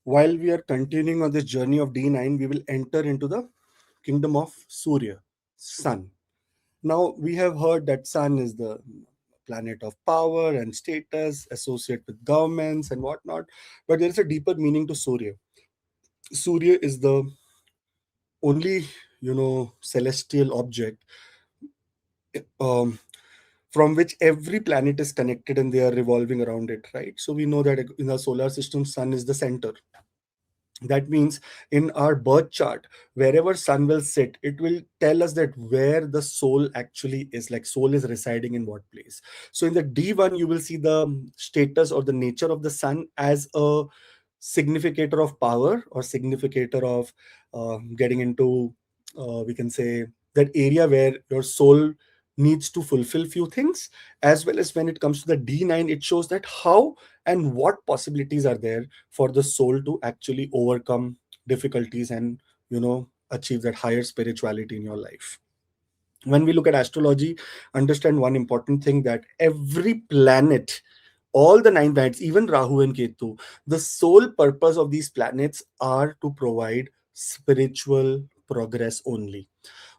While we are continuing on this journey of D9, we will enter into the kingdom of Surya, Sun. Now, we have heard that Sun is the planet of power and status, associated with governments and whatnot, but there is a deeper meaning to Surya. Surya is the only, celestial object um, from which every planet is connected and they are revolving around it, right? So we know that in the solar system, Sun is the center. That means in our birth chart, wherever sun will sit, it will tell us that where the soul actually is, like soul is residing in what place. So in the D1, you will see the status or the nature of the sun as a significator of power or significator of getting into, we can say, that area where your soul needs to fulfill few things. As well as when it comes to the D9, it shows that how and what possibilities are there for the soul to actually overcome difficulties and achieve that higher spirituality in your life. When we look at astrology, understand one important thing, that every planet, all the nine planets, even Rahu and Ketu, the sole purpose of these planets are to provide spiritual progress only.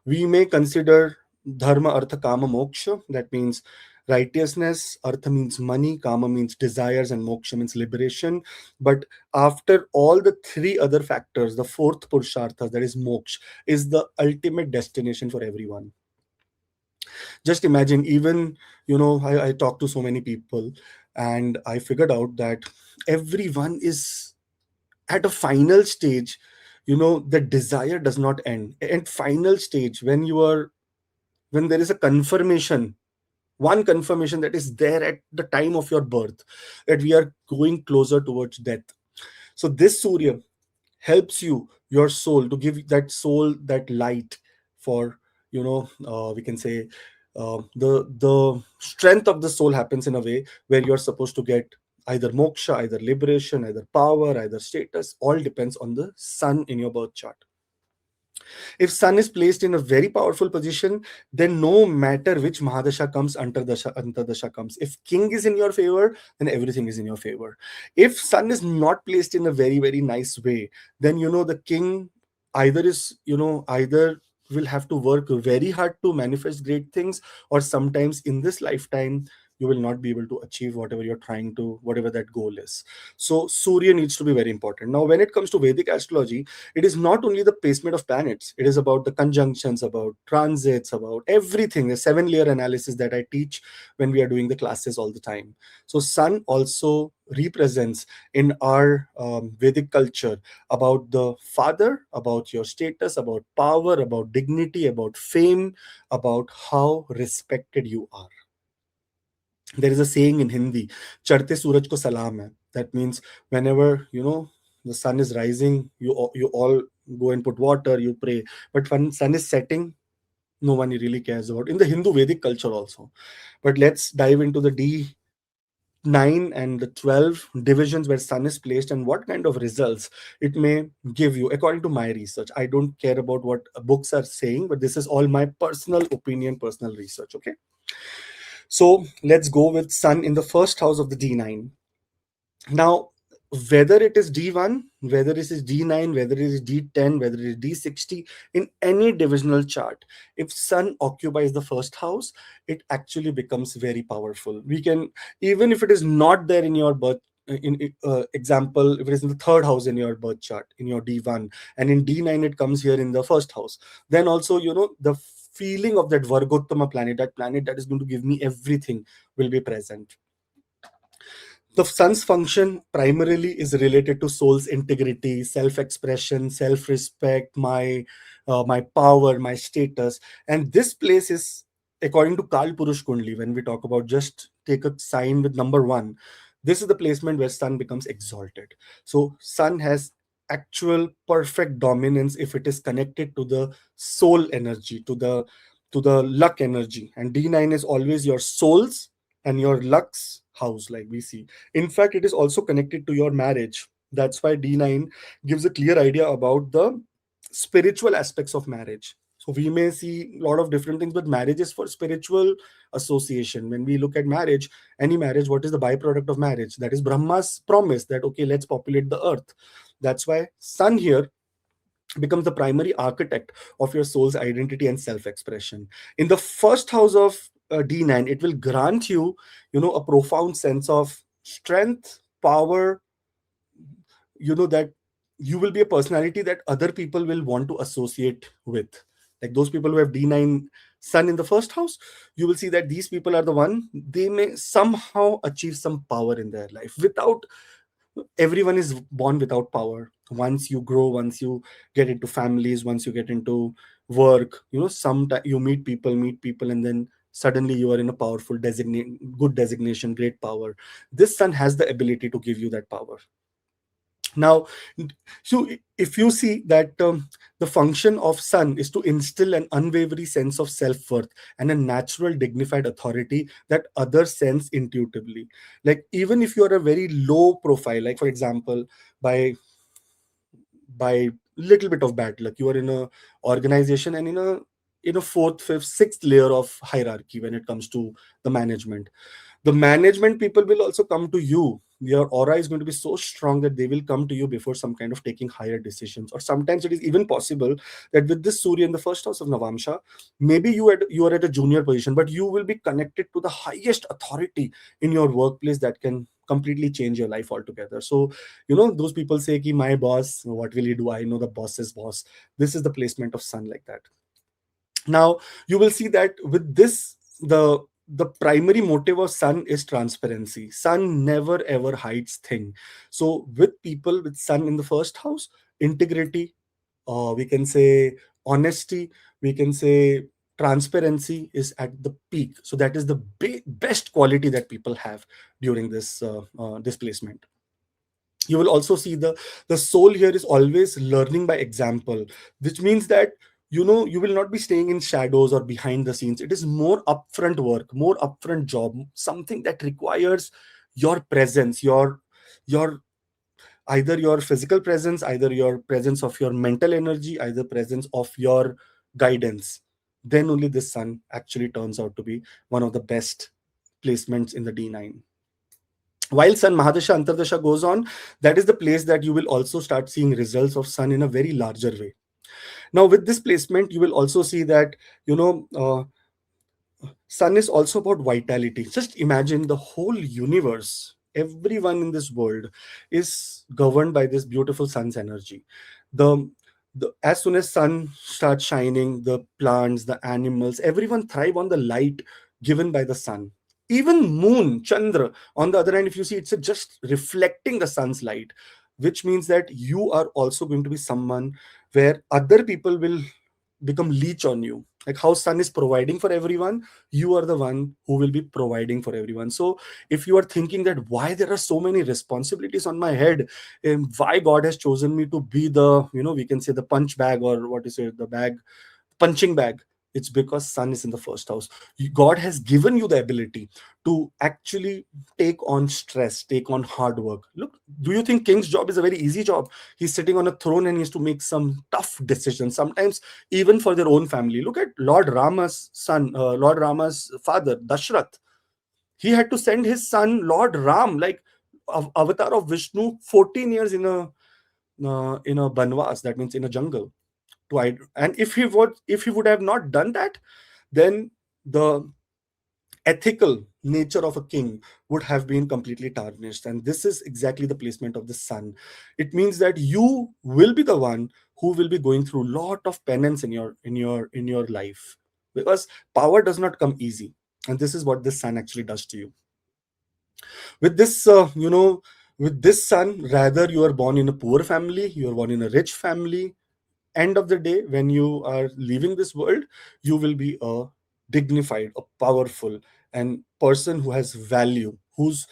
We may consider dharma, artha, kama, moksha. That means righteousness. Artha means money, kama means desires, and moksha means liberation. But after all the three other factors, the fourth purushartha, that is moksha, is the ultimate destination for everyone. Just imagine, even I talked to so many people, and I figured out that everyone is at a final stage. The desire does not end. At final stage, when there is a confirmation, one confirmation that is there at the time of your birth, that we are going closer towards death. So this Surya helps your soul, to give that soul that light for, we can say, the strength of the soul happens in a way where you're supposed to get either moksha, either liberation, either power, either status. All depends on the sun in your birth chart. If sun is placed in a very powerful position, then no matter which Mahadasha comes, Antardasha comes. If king is in your favor, then everything is in your favor. If sun is not placed in a very, very nice way, then the king either will have to work very hard to manifest great things, or sometimes in this lifetime you will not be able to achieve whatever you're trying to, whatever that goal is. So Surya needs to be very important. Now, when it comes to Vedic astrology, it is not only the placement of planets, it is about the conjunctions, about transits, about everything, the 7 layer analysis that I teach when we are doing the classes all the time. So sun also represents in our Vedic culture about the father, about your status, about power, about dignity, about fame, about how respected you are. There is a saying in Hindi, charte suraj ko salam hai. That means whenever the sun is rising, you all go and put water, you pray. But when sun is setting, no one really cares about, in the Hindu Vedic culture also. But let's dive into the D9 and the 12 divisions where sun is placed and what kind of results it may give you according to my research. I don't care about what books are saying, but this is all my personal opinion, personal research. Okay, so let's go with sun in the first house of the D9. Now, whether it is D1, whether it is D9, whether it is D10, whether it is D60, in any divisional chart, if sun occupies the first house, it actually becomes very powerful. We can, even if it is not there in your birth, in example, if it is in the third house in your birth chart, in your D1, and in D9 it comes here in the first house, then also, the feeling of that Vargottama planet, that planet that is going to give me everything, will be present. The sun's function primarily is related to soul's integrity, self-expression, self-respect, my power, my status. And this place is, according to Kal Purush Kundli, when we talk about, just take a sign with number 1, this is the placement where sun becomes exalted. So sun has actual perfect dominance if it is connected to the soul energy, to the luck energy. And D9 is always your soul's and your luck's house, like we see. In fact, it is also connected to your marriage. That's why D9 gives a clear idea about the spiritual aspects of marriage. So we may see a lot of different things, but marriage is for spiritual association. When we look at marriage, any marriage, what is the byproduct of marriage? That is Brahma's promise that, okay, let's populate the earth. That's why sun here becomes the primary architect of your soul's identity and self-expression. In the first house of D9, it will grant you, a profound sense of strength, power, that you will be a personality that other people will want to associate with. Like those people who have D9 sun in the first house, you will see that these people are the one, they may somehow achieve some power in their life without, everyone is born without power. Once you grow, once you get into families, once you get into work, sometimes you meet people, and then suddenly you are in a powerful good designation, great power. This sun has the ability to give you that power. Now, so if you see that, the function of sun is to instill an unwavering sense of self-worth and a natural dignified authority that others sense intuitively. Like even if you are a very low profile, like for example, by little bit of bad luck, you are in a organization and in a fourth, fifth, sixth layer of hierarchy when it comes to the management. The management people will also come to you. Your aura is going to be so strong that they will come to you before some kind of taking higher decisions. Or sometimes it is even possible that with this Surya in the first house of Navamsha, maybe you are at a junior position, but you will be connected to the highest authority in your workplace that can completely change your life altogether. So those people say ki my boss, what will he do? I know the boss's boss. This is the placement of sun like that. Now you will see that with this, the primary motive of sun is transparency. Sun never ever hides thing. So with people with sun in the first house, integrity, we can say honesty, we can say transparency is at the peak. So that is the best quality that people have during this displacement. You will also see the soul here is always learning by example, which means that you will not be staying in shadows or behind the scenes. It is more upfront work, more upfront job, something that requires your presence, your either your physical presence, either your presence of your mental energy, either presence of your guidance. Then only this sun actually turns out to be one of the best placements in the D9. While Sun Mahadasha Antardasha goes on, that is the place that you will also start seeing results of Sun in a very larger way. Now, with this placement, you will also see that, Sun is also about vitality. Just imagine the whole universe, everyone in this world is governed by this beautiful sun's energy. The, as soon as sun starts shining, the plants, the animals, everyone thrive on the light given by the sun. Even moon, Chandra, on the other hand, if you see, it's just reflecting the sun's light, which means that you are also going to be someone where other people will become leech on you. Like how sun is providing for everyone, you are the one who will be providing for everyone. So if you are thinking that why there are so many responsibilities on my head, and why God has chosen me to be the, we can say the punch bag, or what is it, the bag, punching bag, it's because sun is in the first house. God has given you the ability to actually take on stress, take on hard work. Look, do you think king's job is a very easy job? He's sitting on a throne and he has to make some tough decisions, sometimes even for their own family. Look at Lord Rama's son, Lord Rama's father, Dashrath. He had to send his son Lord Ram, like avatar of Vishnu, 14 years in a banvas, that means in a jungle, to hide. And if he would have not done that, then the ethical nature of a king would have been completely tarnished. And this is exactly the placement of the sun. It means that you will be the one who will be going through a lot of penance in your life, because power does not come easy. And this is what the sun actually does to you. With this, with this sun, rather you are born in a poor family, you are born in a rich family, end of the day, when you are leaving this world, you will be a dignified, a powerful, and person who has value, whose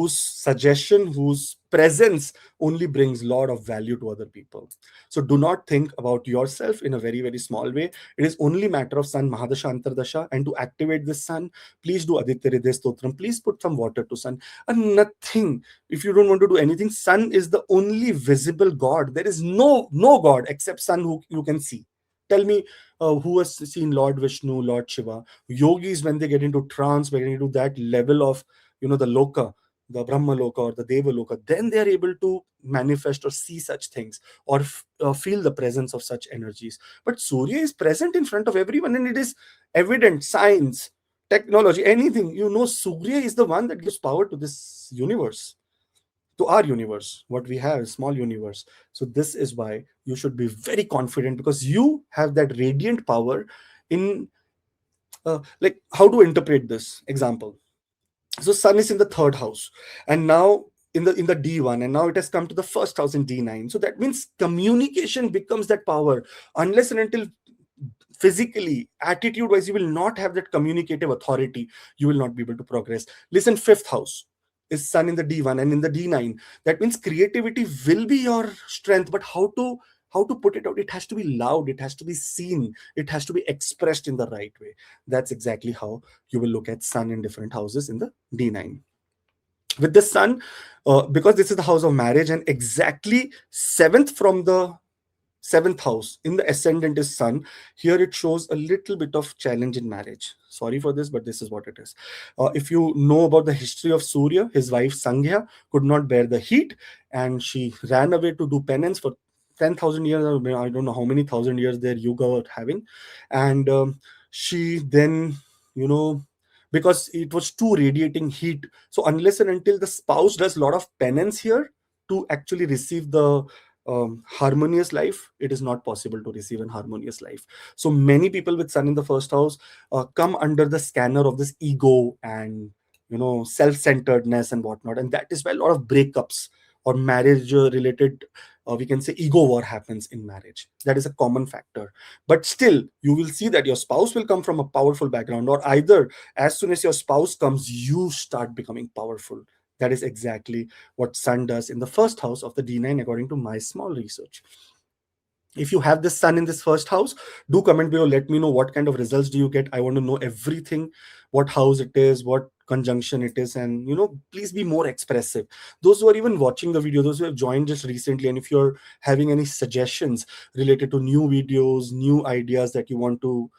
suggestion, whose presence only brings a lot of value to other people. So do not think about yourself in a very, very small way. It is only matter of sun Mahadasha Antardasha. And to activate this sun, please do Aditya Hriday Stotram. Please put some water to sun. And nothing, if you don't want to do anything, sun is the only visible god. There is no god except sun who you can see. Tell me, who has seen Lord Vishnu, Lord Shiva? Yogis, when they get into trance, when they get into that level of, the loka, the Brahma Loka or the Deva Loka, then they are able to manifest or see such things, or feel the presence of such energies. But Surya is present in front of everyone, and it is evident. Science, technology, anything, Surya is the one that gives power to this universe, to our universe, what we have, small universe. So this is why you should be very confident, because you have that radiant power in, like, how to interpret this example. So sun is in the third house, and now in the D1, and now it has come to the first house in D9. So that means communication becomes that power. Unless and until physically, attitude wise, you will not have that communicative authority, you will not be able to progress. Listen, fifth house is sun in the D1 and in the D9. That means creativity will be your strength, but how to put it out? It has to be loud, it has to be seen, it has to be expressed in the right way. That's exactly how you will look at sun in different houses in the D9. With the sun, because this is the house of marriage, and exactly seventh from the seventh house in the ascendant is sun. Here it shows a little bit of challenge in marriage. Sorry for this, but this is what it is. If you know about the history of Surya, his wife Sangya could not bear the heat, and she ran away to do penance for 10,000 years. I don't know how many thousand years their yuga were having. And she then, you know, because it was too radiating heat. So unless and until the spouse does a lot of penance here to actually receive the harmonious life, it is not possible to receive an harmonious life. So many people with sun in the first house come under the scanner of this ego and, self-centeredness and whatnot, and that is why a lot of breakups or marriage related, we can say, ego war happens in marriage. That is a common factor. But still, you will see that your spouse will come from a powerful background, or either as soon as your spouse comes, you start becoming powerful. That is exactly what sun does in the first house of the D9, according to my small research. If you have this sun in this first house, do comment below, let me know what kind of results do you get. I want to know everything, what house it is, what conjunction it is, and please be more expressive. Those who are even watching the video, those who have joined just recently, and if you're having any suggestions related to new videos, new ideas that you want to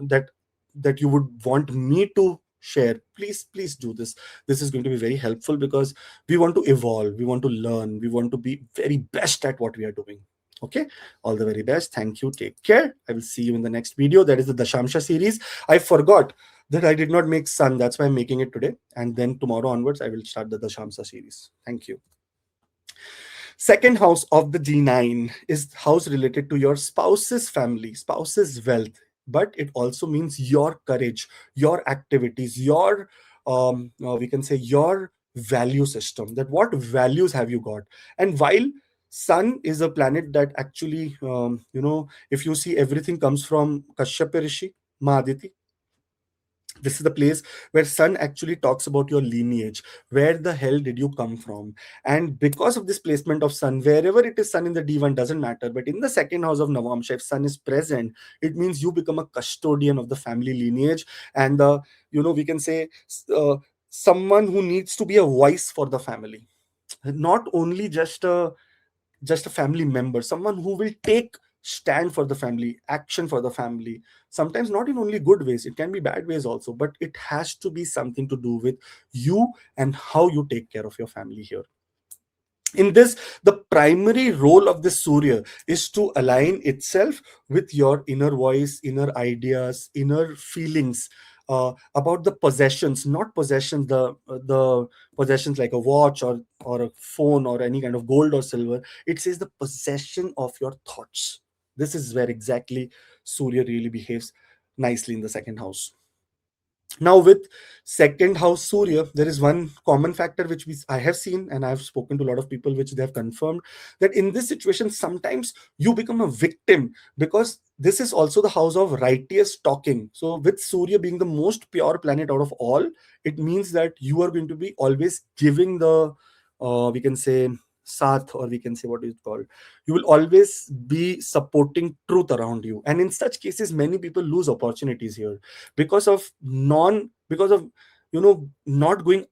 that you would want me to share, please do this. This is going to be very helpful, because we want to evolve, we want to learn, we want to be very best at what we are doing. Okay, all the very best. Thank you. Take care. I will see you in the next video. That is the Dashamsha series. I forgot that I did not make sun. That's why I'm making it today. And then tomorrow onwards, I will start the Dashamsha series. Thank you. Second house of the D9 is house related to your spouse's family, spouse's wealth. But it also means your courage, your activities, your, we can say, your value system. That what values have you got? And while Sun is a planet that actually, if you see, everything comes from Kashyap Rishi, Mahaditi. This is the place where sun actually talks about your lineage. Where the hell did you come from? And because of this placement of sun, wherever it is, sun in the D1 doesn't matter, but in the second house of Navamsha, if sun is present, it means you become a custodian of the family lineage. And the, we can say, uh, someone who needs to be a voice for the family, not only just a family member, someone who will take stand for the family, action for the family. Sometimes not in only good ways, it can be bad ways also, but it has to be something to do with you and how you take care of your family here. In this, the primary role of the Surya is to align itself with your inner voice, inner ideas, inner feelings, about the possessions, not possessions, the possessions like a watch or a phone or any kind of gold or silver. It says the possession of your thoughts. This is where exactly Surya really behaves nicely in the second house. Now, with second house Surya, there is one common factor which I have seen, and I've spoken to a lot of people which they have confirmed, that in this situation sometimes you become a victim, because this is also the house of righteous talking. So with Surya being the most pure planet out of all, it means that you are going to be always giving the, we can say, sath, or we can say, what is it called, you will always be supporting truth around you. And in such cases, many people lose opportunities here because of not going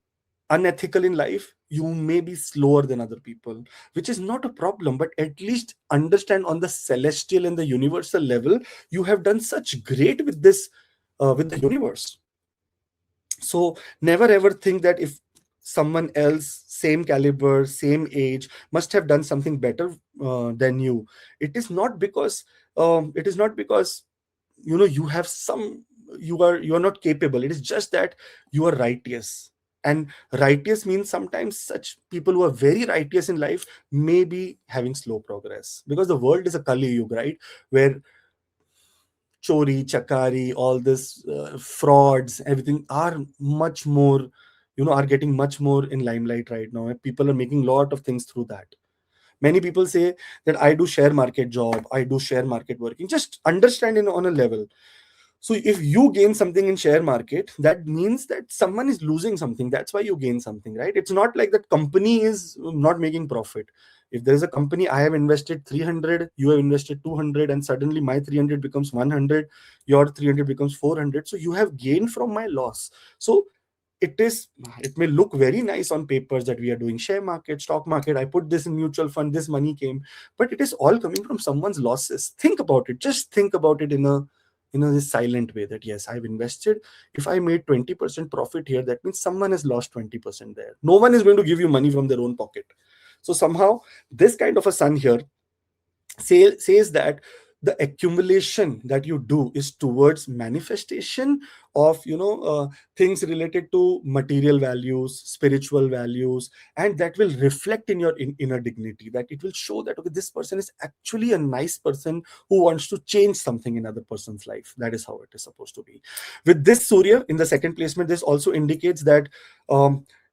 unethical in life. You may be slower than other people, which is not a problem, but at least understand on the celestial and the universal level, you have done such great with this, with the universe. So never ever think that if someone else, same caliber, same age, must have done something better than you. It is not because you have some, you are not capable. It is just that you are righteous. And righteous means sometimes such people who are very righteous in life may be having slow progress, because the world is a Kali Yuga, right? Where chori, chakari, all this frauds, everything are much more, are getting much more in limelight right now. And people are making a lot of things through that. Many people say that I do share market job, I do share market working. Just understand on a level. So if you gain something in share market, that means that someone is losing something. That's why you gain something, right? It's not like that company is not making profit. If there is a company, I have invested 300, you have invested 200, and suddenly my 300 becomes 100, your 300 becomes 400. So you have gained from my loss. So it may look very nice on papers that we are doing share market, stock market, I put this in mutual fund, this money came, but it is all coming from someone's losses. Think about it. Just think about it in a this silent way, that yes, I've invested. If I made 20% profit here, that means someone has lost 20% there. No one is going to give you money from their own pocket. So somehow this kind of a sun here says that the accumulation that you do is towards manifestation of things related to material values, spiritual values, and that will reflect in your inner dignity. That it will show that, okay, this person is actually a nice person who wants to change something in other person's life. That is how it is supposed to be. With this Surya in the second placement, this also indicates that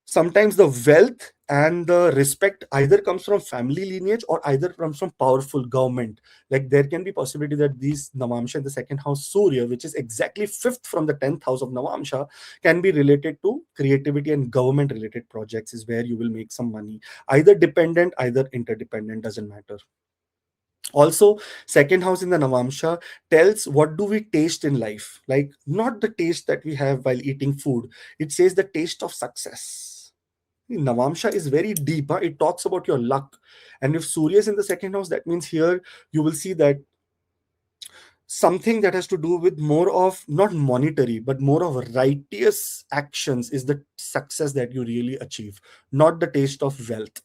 sometimes the wealth and the respect either comes from family lineage or either comes from powerful government. Like there can be possibility that these Navamsha in the second house Surya, which is exactly fifth from the 10th house of Navamsha, can be related to creativity and government related projects, is where you will make some money. Either dependent, either interdependent, doesn't matter. Also, second house in the Navamsha tells what do we taste in life. Like not the taste that we have while eating food. It says the taste of success. Navamsha is very deep. Huh? It talks about your luck. And if Surya is in the second house, that means here you will see that something that has to do with more of not monetary, but more of righteous actions is the success that you really achieve, not the taste of wealth.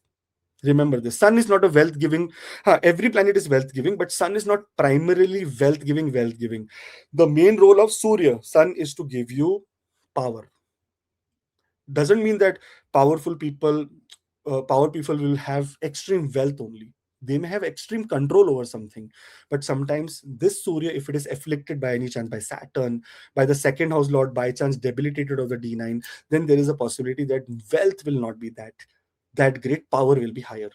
Remember this. Sun is not a wealth giving. Every planet is wealth giving, but sun is not primarily wealth giving. The main role of Surya, sun, is to give you power. Doesn't mean that powerful people power people will have extreme wealth only. They may have extreme control over something, but sometimes this Surya, if it is afflicted by any chance by Saturn, by the second house lord, by chance debilitated of the D9, then there is a possibility that wealth will not be that great. Power will be higher.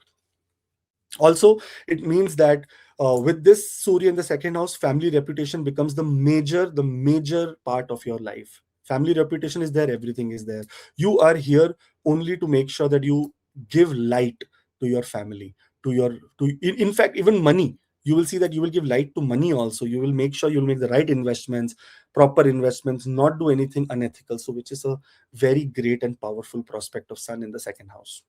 Also, it means that with this Surya in the second house, family reputation becomes the major part of your life. Family reputation is there, everything is there. You are here only to make sure that you give light to your family, to your to in fact even money. You will see that you will give light to money also. You will make sure you'll make the right investments, proper investments, not do anything unethical. So which is a very great and powerful prospect of sun in the second house.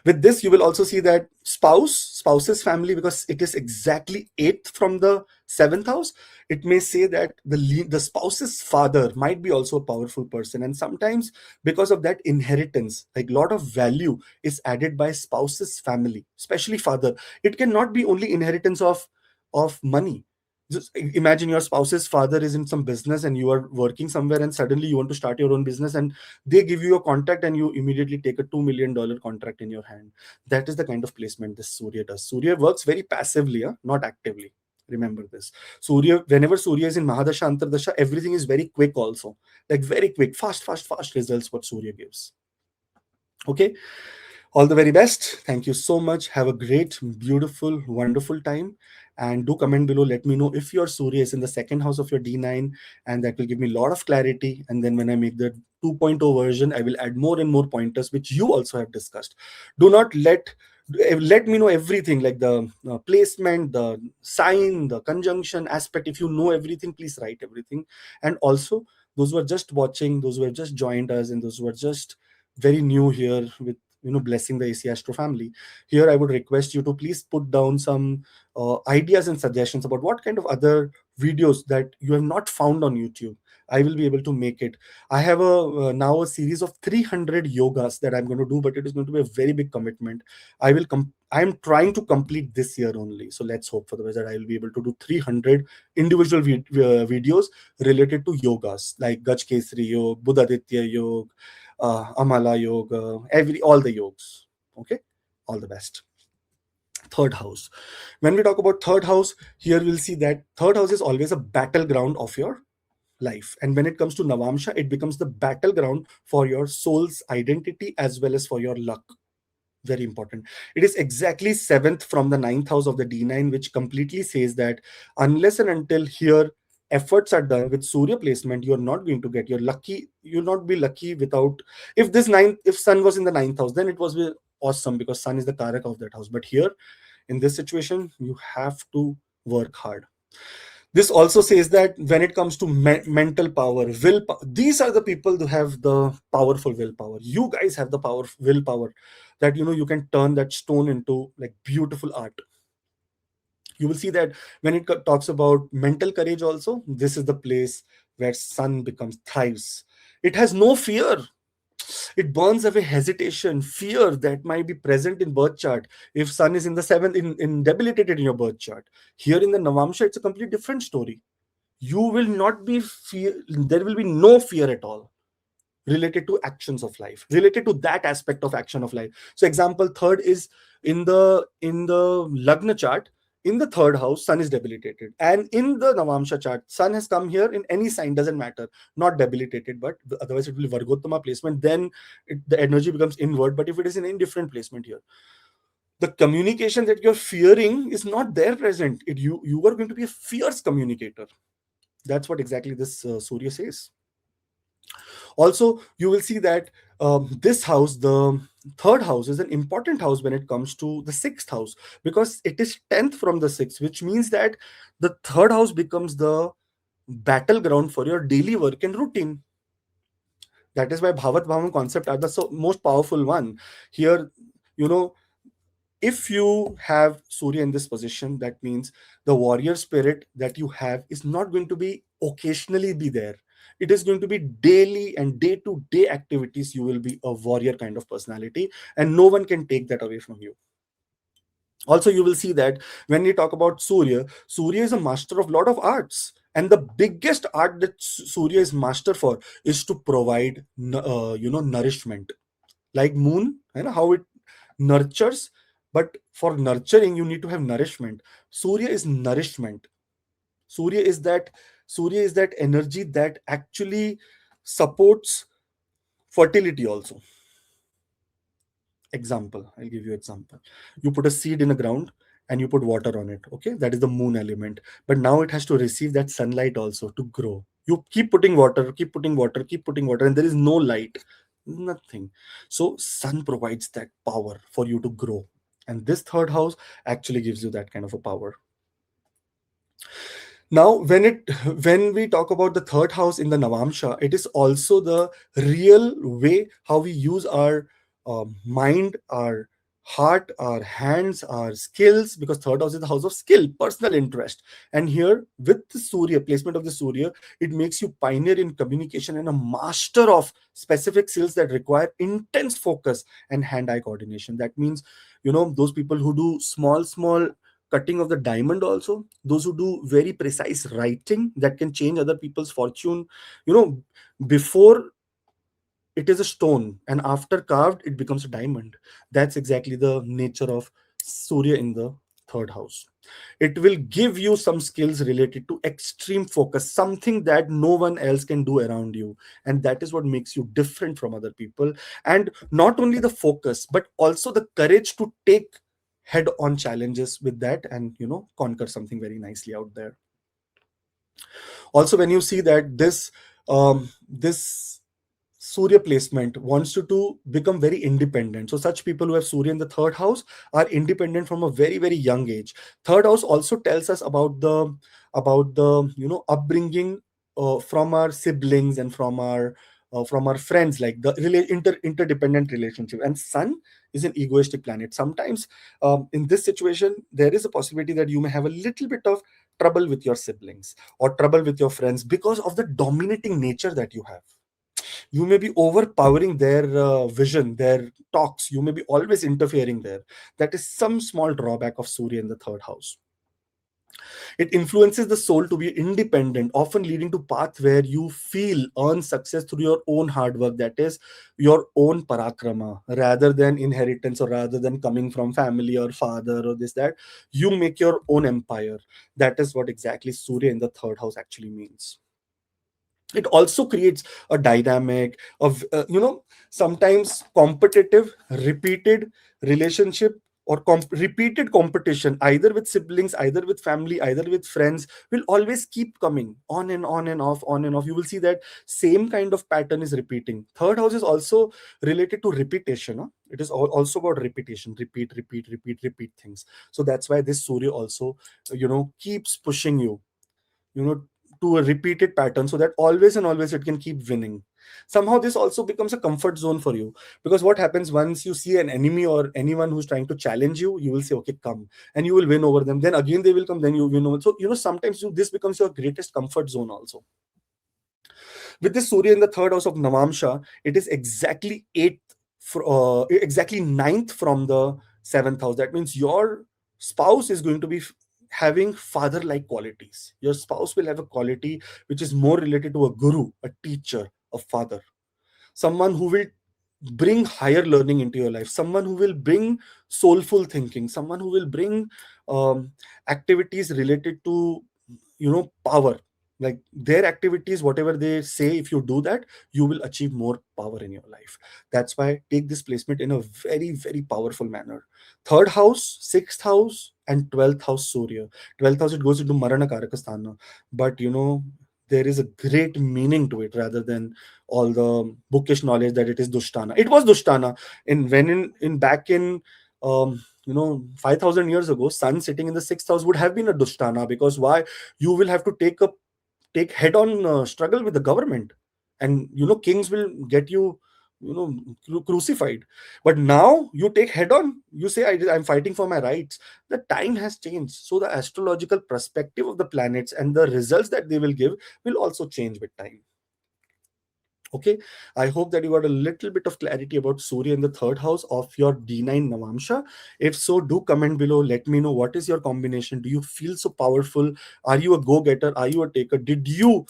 With this, you will also see that spouse's family, because it is exactly eighth from the seventh house. It may say that the spouse's father might be also a powerful person, and sometimes because of that inheritance, like lot of value is added by spouse's family, especially father. It cannot be only inheritance of money. Just imagine your spouse's father is in some business and you are working somewhere, and suddenly you want to start your own business, and they give you a contact and you immediately take a $2 million contract in your hand. That is the kind of placement this Surya does. Surya works very passively, not actively. Remember this. Whenever Surya is in Mahadasha, Antardasha, everything is very quick also. Like very quick, fast results what Surya gives. Okay. All the very best. Thank you so much. Have a great, beautiful, wonderful time. And do comment below. Let me know if your Surya is in the second house of your D9, and that will give me a lot of clarity. And then when I make the 2.0 version, I will add more and more pointers, which you also have discussed. Do not let me know everything, like the placement, the sign, the conjunction aspect. If you know everything, please write everything. And also, those who are just watching, those who have just joined us, and those who are just very new here blessing the AC Astro family. Here I would request you to please put down some ideas and suggestions about what kind of other videos that you have not found on YouTube. I will be able to make it. I have a now a series of 300 yogas that I'm going to do, but it is going to be a very big commitment. I'm trying to complete this year only. So let's hope for the best that I will be able to do 300 individual videos related to yogas like Gaj Kesari Yoga, Buddhaditya Yoga, Amala Yoga, all the yogs. Okay, all the best. Third house. When we talk about third house, here we'll see that third house is always a battleground of your life. And when it comes to Navamsha, it becomes the battleground for your soul's identity as well as for your luck. Very important. It is exactly seventh from the ninth house of the D9, which completely says that unless and until here efforts are done with Surya placement, you're not going to get your lucky. You'll not be lucky without. If Sun was in the ninth house, then it was awesome because Sun is the Karak of that house. But here in this situation, you have to work hard. This also says that when it comes to mental power, these are the people who have the powerful willpower. You guys have the willpower that you can turn that stone into like beautiful art. You will see that when it talks about mental courage also, this is the place where Sun becomes thrives. It has no fear. It burns away hesitation, fear that might be present in birth chart. If Sun is in the seventh, in debilitated in your birth chart, here in the Navamsha, it's a complete different story. You will not be fear. There will be no fear at all related to actions of life, related to that aspect of action of life. So, example third is in the Lagna chart. In the third house, Sun is debilitated, and in the Navamsha chart, Sun has come here in any sign, doesn't matter, not debilitated, but otherwise it will be Vargottama placement. Then the energy becomes inward. But if it is in indifferent placement here, the communication that you're fearing is not there present. You are going to be a fierce communicator. That's what exactly this Surya says. Also, you will see that this house, the third house, is an important house when it comes to the sixth house because it is 10th from the sixth, which means that the third house becomes the battleground for your daily work and routine. That is why Bhavat Bhavam concept are the most powerful one. Here, you know, if you have Surya in this position, that means the warrior spirit that you have is not going to be occasionally be there. It is going to be daily and day-to-day activities. You will be a warrior kind of personality, and no one can take that away from you. Also, you will see that when we talk about Surya is a master of lot of arts. And the biggest art that Surya is master for is to provide, nourishment. Like moon, how it nurtures, but for nurturing you need to have nourishment. Surya is nourishment. surya is that Surya is that energy that actually supports fertility also. Example, I'll give you example. You put a seed in the ground and you put water on it. Okay, that is the moon element, but now it has to receive that sunlight also to grow. You keep putting water, keep putting water, keep putting water, and there is no light, nothing. So sun provides that power for you to grow, and this third house actually gives you that kind of a power. Now when we talk about the third house in the Navamsha, it is also the real way how we use our mind, our heart, our hands, our skills, because third house is the house of skill, personal interest. And here with the Surya placement of the Surya, it makes you pioneer in communication and a master of specific skills that require intense focus and hand-eye coordination. That means, those people who do small cutting of the diamond, also those who do very precise writing that can change other people's fortune, before it is a stone and after carved it becomes a diamond. That's exactly the nature of Surya in the third house. It will give you some skills related to extreme focus, something that no one else can do around you, and that is what makes you different from other people. And not only the focus but also the courage to take head on challenges with that and conquer something very nicely out there. Also, when you see that this Surya placement wants you to become very independent. So such people who have Surya in the third house are independent from a very, very young age. Third house also tells us about the upbringing from our siblings and from our from our friends, like the interdependent relationship. And sun is an egoistic planet. Sometimes in this situation, there is a possibility that you may have a little bit of trouble with your siblings or trouble with your friends because of the dominating nature that you have. You may be overpowering their vision, their talks. You may be always interfering there. That is some small drawback of Surya in the third house. It influences the soul to be independent, often leading to path where you feel earn success through your own hard work. That is your own parakrama, rather than inheritance or rather than coming from family or father or this that. You make your own empire. That is what exactly Surya in the third house actually means. It also creates a dynamic of sometimes competitive repeated relationship, or repeated competition, either with siblings, either with family, either with friends, will always keep coming on and on and off, on and off. You will see that same kind of pattern is repeating. Third house is also related to repetition, huh? It is also about repetition, repeat things. So that's why this Surya also keeps pushing you, you know to a repeated pattern, so that always and always it can keep winning. Somehow this also becomes a comfort zone for you, because what happens, once you see an enemy or anyone who's trying to challenge you, you will say, okay, come, and you will win over them. Then again they will come, then you win over. So sometimes this becomes your greatest comfort zone also. With this Surya in the third house of Navamsha, it is exactly exactly ninth from the seventh house. That means your spouse is going to be having father like qualities. Your spouse will have a quality which is more related to a guru, a teacher, a father, someone who will bring higher learning into your life, someone who will bring soulful thinking, someone who will bring activities related to power. Like their activities, whatever they say, if you do that, you will achieve more power in your life. That's why take this placement in a very very powerful manner. Third house, sixth house, and 12th house Surya. 12th house, it goes into Marana Karakasthana, but there is a great meaning to it, rather than all the bookish knowledge that it is Dushtana. It was Dushtana in back in 5,000 years ago. Sun sitting in the sixth house would have been a Dushtana, because why? You will have to take head on struggle with the government, and kings will get you crucified. But now you take head on, you say, I'm fighting for my rights. The time has changed, so the astrological perspective of the planets and the results that they will give will also change with time. Okay, I hope that you got a little bit of clarity about Surya in the third house of your D9 Navamsha. If so, do comment below. Let me know what is your combination. Do you feel so powerful? Are you a go-getter? Are you a taker? Did you,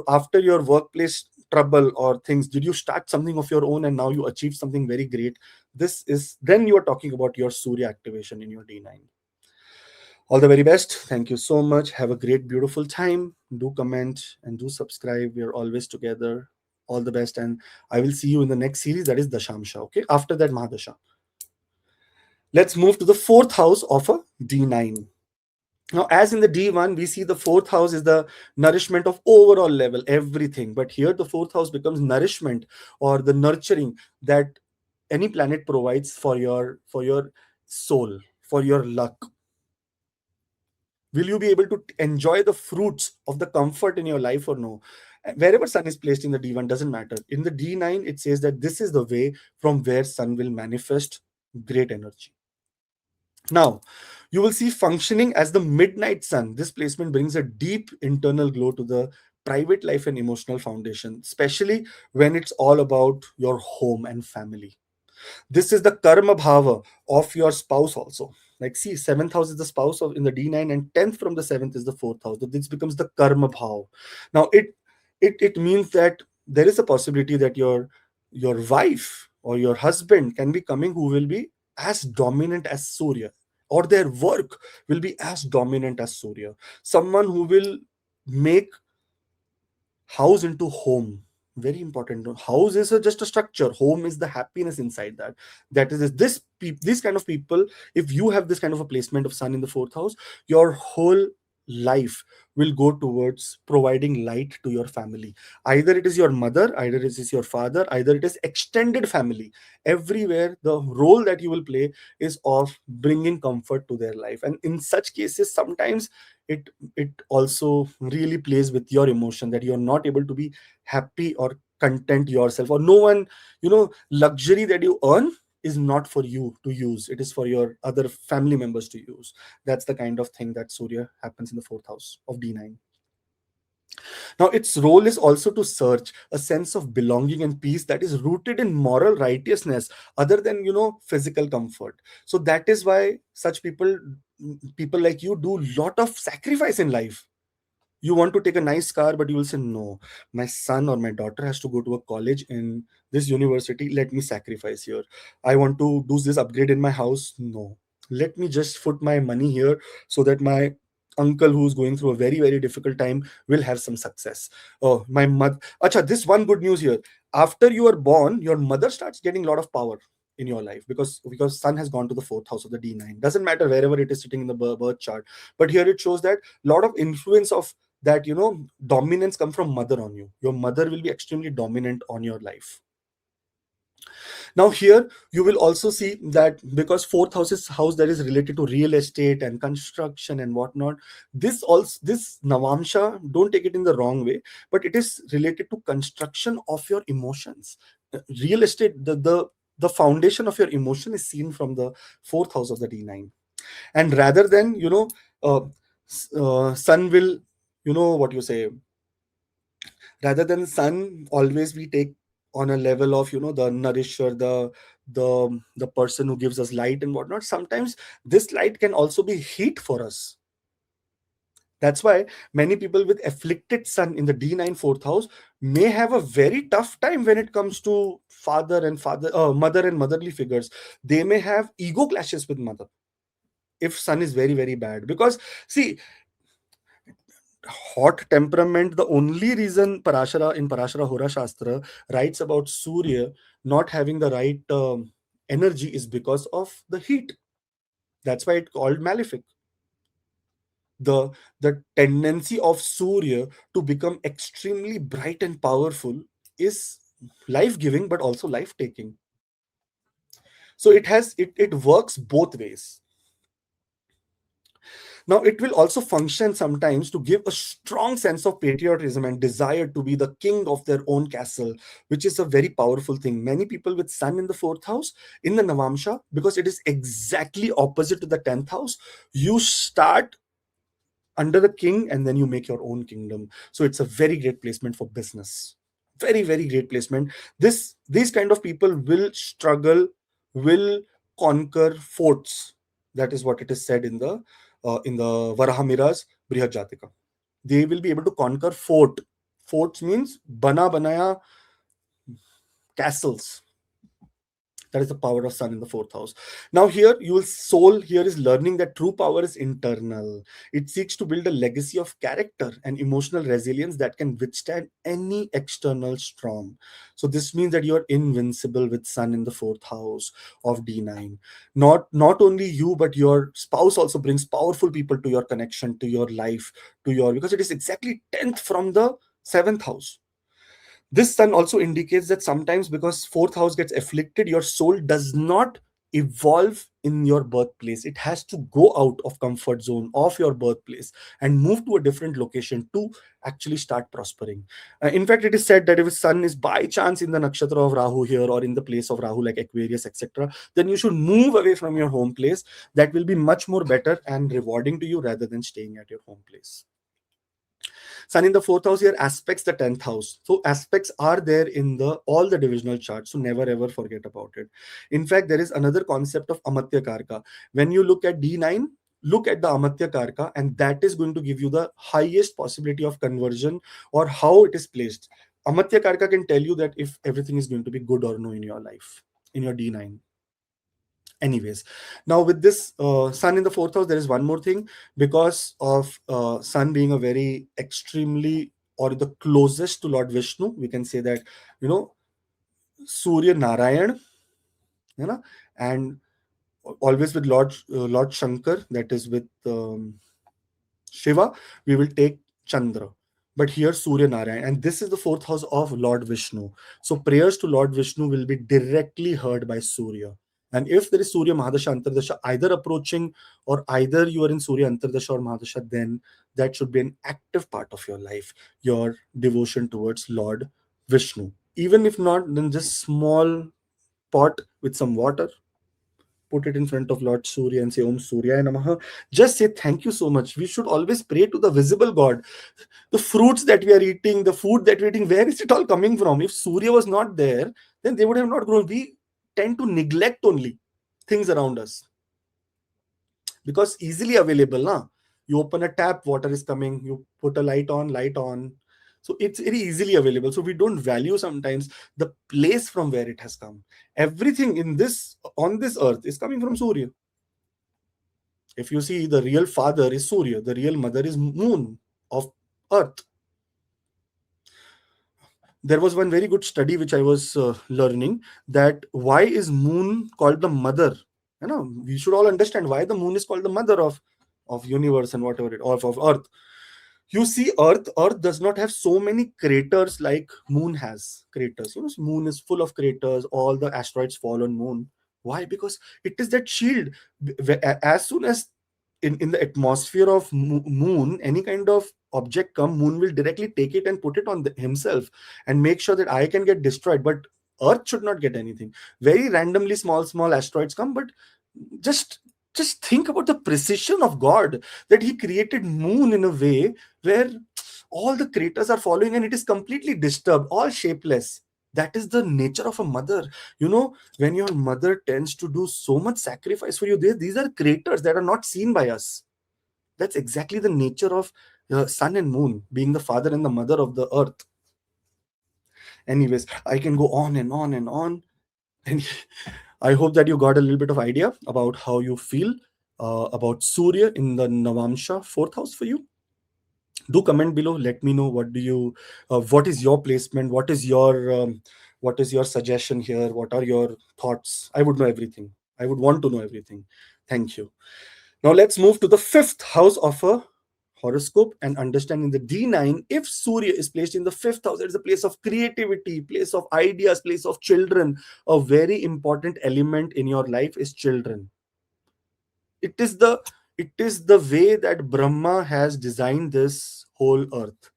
after your workplace trouble or things, did you start something of your own and now you achieve something very great? This is then you are talking about your Surya activation in your D9. All the very best. Thank you so much. Have a great, beautiful time. Do comment and do subscribe. We are always together. All the best. And I will see you in the next series, that is Dashamsha. Okay. After that, Mahadasha. Let's move to the fourth house of a D9. Now, as in the D1, we see the fourth house is the nourishment of overall level, everything. But here, the fourth house becomes nourishment, or the nurturing that any planet provides for your soul, for your luck. Will you be able to enjoy the fruits of the comfort in your life or no? Wherever sun is placed in the D1 doesn't matter. In the D9, it says that this is the way from where sun will manifest great energy. Now, you will see functioning as the midnight sun. This placement brings a deep internal glow to the private life and emotional foundation, especially when it's all about your home and family. This is the karma bhava of your spouse also. Like, see, seventh house is the spouse of in the D9, and 10th from the seventh is the fourth house. So this becomes the karma bhava. Now it means that there is a possibility that your wife or your husband can be coming, who will be as dominant as Surya, or their work will be as dominant as Surya. Someone who will make house into home. Very important. House is just a structure. Home is the happiness inside that. That is this kind of people. If you have this kind of a placement of sun in the fourth house, your whole life will go towards providing light to your family. Either it is your mother, either it is your father, either it is extended family. Everywhere the role that you will play is of bringing comfort to their life. And in such cases, sometimes it it also really plays with your emotion, that you're not able to be happy or content yourself, or no one, luxury that you earn is not for you to use, it is for your other family members to use. That's the kind of thing that Surya happens in the fourth house of D9. Now, its role is also to search a sense of belonging and peace that is rooted in moral righteousness, other than, physical comfort. So that is why such people like you do lot of sacrifice in life. You want to take a nice car, but you will say, no, my son or my daughter has to go to a college in this university, let me sacrifice here. I want to do this upgrade in my house, no, let me just put my money here, so that my uncle who's going through a very very difficult time will have some success. Oh, my mother, acha, this one good news here. After you are born, your mother starts getting a lot of power in your life, because sun has gone to the fourth house of the D9. Doesn't matter wherever it is sitting in the birth chart, but here it shows that lot of influence of that, dominance come from mother on you. Your mother will be extremely dominant on your life. Now here you will also see that, because fourth house is house that is related to real estate and construction and whatnot, this Navamsha, don't take it in the wrong way, but it is related to construction of your emotions. Real estate, the foundation of your emotion is seen from the fourth house of the D9. And rather than, sun will, what you say, rather than sun always we take on a level of, the nourisher, the person who gives us light and whatnot. Sometimes this light can also be heat for us. That's why many people with afflicted sun in the D9 fourth house may have a very tough time when it comes to mother and motherly figures. They may have ego clashes with mother if sun is very very bad, because see, hot temperament, the only reason Parashara Hora Shastra writes about Surya not having the right energy is because of the heat. That's why it's called malefic. The tendency of Surya to become extremely bright and powerful is life giving but also life taking. So it works both ways. Now, it will also function sometimes to give a strong sense of patriotism and desire to be the king of their own castle, which is a very powerful thing. Many people with sun in the fourth house, in the Navamsha, because it is exactly opposite to the 10th house, you start under the king and then you make your own kingdom. So it's a very great placement for business. Very, very great placement. These kind of people will struggle, will conquer forts. That is what it is said in the Varahamira's Brihad Jatika. They will be able to conquer fort. Forts means bana banaya castles. That is the power of sun in the fourth house. Now here your soul here is learning that true power is internal. It seeks to build a legacy of character and emotional resilience that can withstand any external storm. So this means that you are invincible with sun in the fourth house of D9. Not only you, but your spouse also brings powerful people to your connection, to your life, to your, because it is exactly 10th from the seventh house. This sun also indicates that sometimes, because fourth house gets afflicted, your soul does not evolve in your birthplace. It has to go out of comfort zone of your birthplace and move to a different location to actually start prospering. In fact, it is said that if sun is by chance in the nakshatra of Rahu here, or in the place of Rahu like Aquarius, etc., then you should move away from your home place. That will be much more better and rewarding to you rather than staying at your home place. Sun in the fourth house here aspects the 10th house. So aspects are there in the all the divisional charts. So never ever forget about it. In fact, there is another concept of Amatya Karka. When you look at D9, look at the Amatya Karka, and that is going to give you the highest possibility of conversion or how it is placed. Amatya Karka can tell you that if everything is going to be good or no in your life, in your D9. Anyways, now with this sun in the fourth house, there is one more thing. Because of sun being a very extremely, or the closest to Lord Vishnu, we can say that, you know Surya Narayan, you know and always with Lord Shankar, that is with Shiva, we will take Chandra. But here Surya Narayan, and this is the fourth house of Lord Vishnu. So prayers to Lord Vishnu will be directly heard by Surya. And if there is Surya Mahadasha Antardasha either approaching, or either you are in Surya Antardasha or Mahadasha, then that should be an active part of your life, your devotion towards Lord Vishnu. Even if not, then just small pot with some water, put it in front of Lord Surya and say Om Surya Namaha. Just say thank you so much. We should always pray to the visible God. The fruits that we are eating, the food that we're eating, where is it all coming from? If Surya was not there, then they would have not grown. We tend to neglect only things around us because easily available. Na? You open a tap, water is coming. You put a light on. So it's very easily available. So we don't value sometimes the place from where it has come. Everything in this on this earth is coming from Surya. If you see, the real father is Surya, the real mother is moon of earth. There was one very good study which I was learning, that why is moon called the mother. We should all understand why the moon is called the mother of universe and whatever it, of earth. You see, earth does not have so many craters like moon has craters. Moon is full of craters, all the asteroids fall on moon. Why? Because it is that shield. As soon as in the atmosphere of moon, any kind of object come, moon will directly take it and put it on himself and make sure that I can get destroyed, but earth should not get anything. Very randomly small asteroids come, but just just think about the precision of God, that he created moon in a way where all the craters are following and it is completely disturbed, all shapeless. That is the nature of a mother. When your mother tends to do so much sacrifice for you, these are craters that are not seen by us. That's exactly the nature of sun and moon, being the father and the mother of the earth. Anyways, I can go on and on and on. And I hope that you got a little bit of idea about how you feel about Surya in the Navamsha fourth house for you. Do comment below. Let me know what is your placement, what is your suggestion here, what are your thoughts. I would know everything. I would want to know everything. Thank you. Now let's move to the fifth house of a horoscope and understanding the D9. If Surya is placed in the fifth house, it is a place of creativity, place of ideas, place of children. A very important element in your life is children. It is the way that Brahma has designed this whole earth,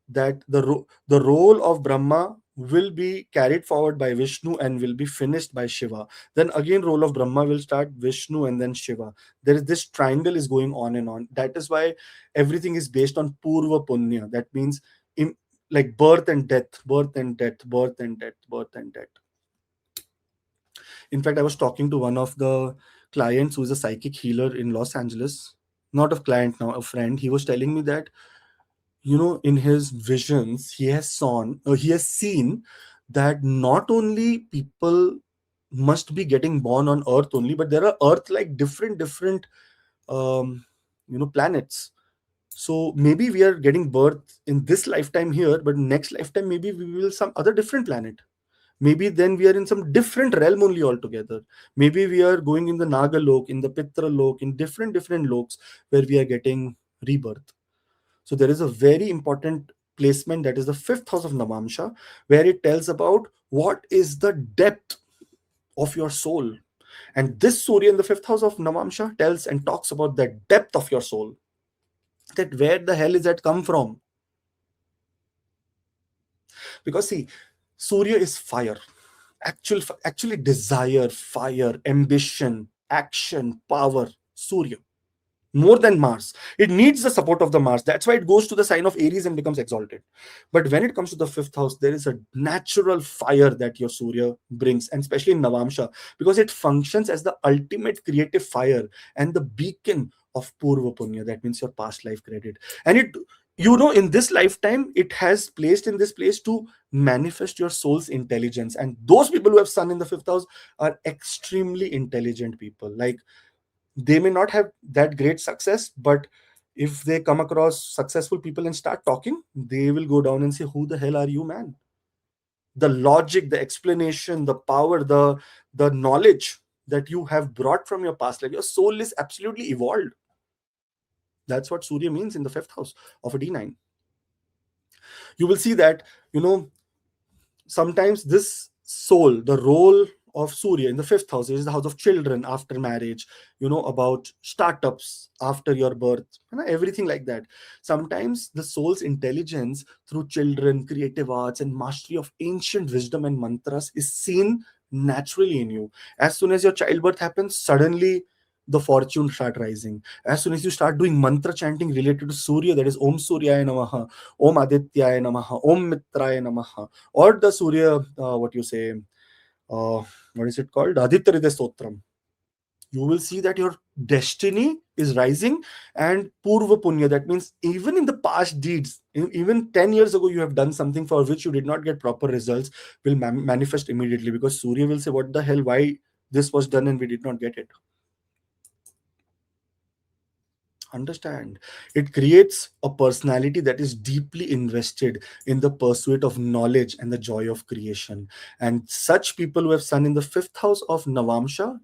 that the role of Brahma will be carried forward by Vishnu and will be finished by Shiva. Then again, role of Brahma will start, Vishnu and then Shiva. There is this triangle is going on and on. That is why everything is based on Purva Punya. That means in, like birth and death, birth and death, birth and death, birth and death. In fact, I was talking to one of the clients who is a psychic healer in Los Angeles. Not a client now, a friend. He was telling me that in his visions he has seen that not only people must be getting born on earth only, but there are earth like different um, planets. So maybe we are getting birth in this lifetime here, but next lifetime maybe we will some other different planet. Maybe then we are in some different realm only altogether. Maybe we are going in the Nagalok, in the Pitra lok, in different loks where we are getting rebirth. So there is a very important placement, that is the fifth house of Navamsha, where it tells about what is the depth of your soul. And this Surya in the fifth house of Navamsha tells and talks about the depth of your soul. That where the hell is that come from? Because see, Surya is fire. Actually desire, fire, ambition, action, power. Surya. More than Mars. It needs the support of the Mars. That's why it goes to the sign of Aries and becomes exalted. But when it comes to the fifth house, there is a natural fire that your Surya brings, and especially in Navamsha, because it functions as the ultimate creative fire and the beacon of Purva Punya. That means your past life credit. And in this lifetime, it has placed in this place to manifest your soul's intelligence. And those people who have Sun in the fifth house are extremely intelligent people. Like, they may not have that great success, but if they come across successful people and start talking, they will go down and say, who the hell are you, man? The logic, the explanation, the power, the knowledge that you have brought from your past life, your soul is absolutely evolved. That's what Surya means in the fifth house of a D9. You will see that sometimes this soul, the role of Surya in the fifth house. It is the house of children after marriage, about startups after your birth, everything like that. Sometimes the soul's intelligence through children, creative arts, and mastery of ancient wisdom and mantras is seen naturally in you. As soon as your childbirth happens, suddenly the fortune start rising. As soon as you start doing mantra chanting related to Surya, that is Om Suryaya Namaha, Om Adityaya Namaha, Om Mitraya Namaha, or the Surya, what you say, uh, what is it called? Aditya Hridaya Stotram. You will see that your destiny is rising, and Purva Punya, that means even in the past deeds, even 10 years ago, you have done something for which you did not get proper results, will manifest immediately, because Surya will say, what the hell, why this was done and we did not get it? Understand? It creates a personality that is deeply invested in the pursuit of knowledge and the joy of creation. And such people who have sun in the fifth house of Navamsha,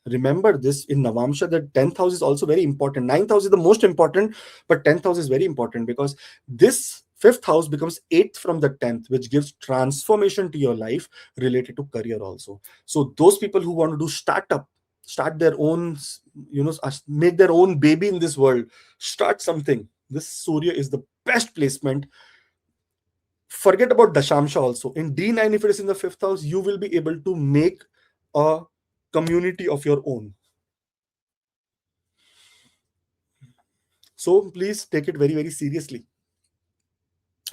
remember this, in Navamsha, the 10th house is also very important. Ninth house is the most important, but 10th house is very important, because this fifth house becomes eighth from the 10th, which gives transformation to your life related to career also. So those people who want to do startup, start their own, make their own baby in this world, start something, this Surya is the best placement. Forget about Dashamsha also. In D9, if it is in the fifth house, you will be able to make a community of your own. So please take it very, very seriously.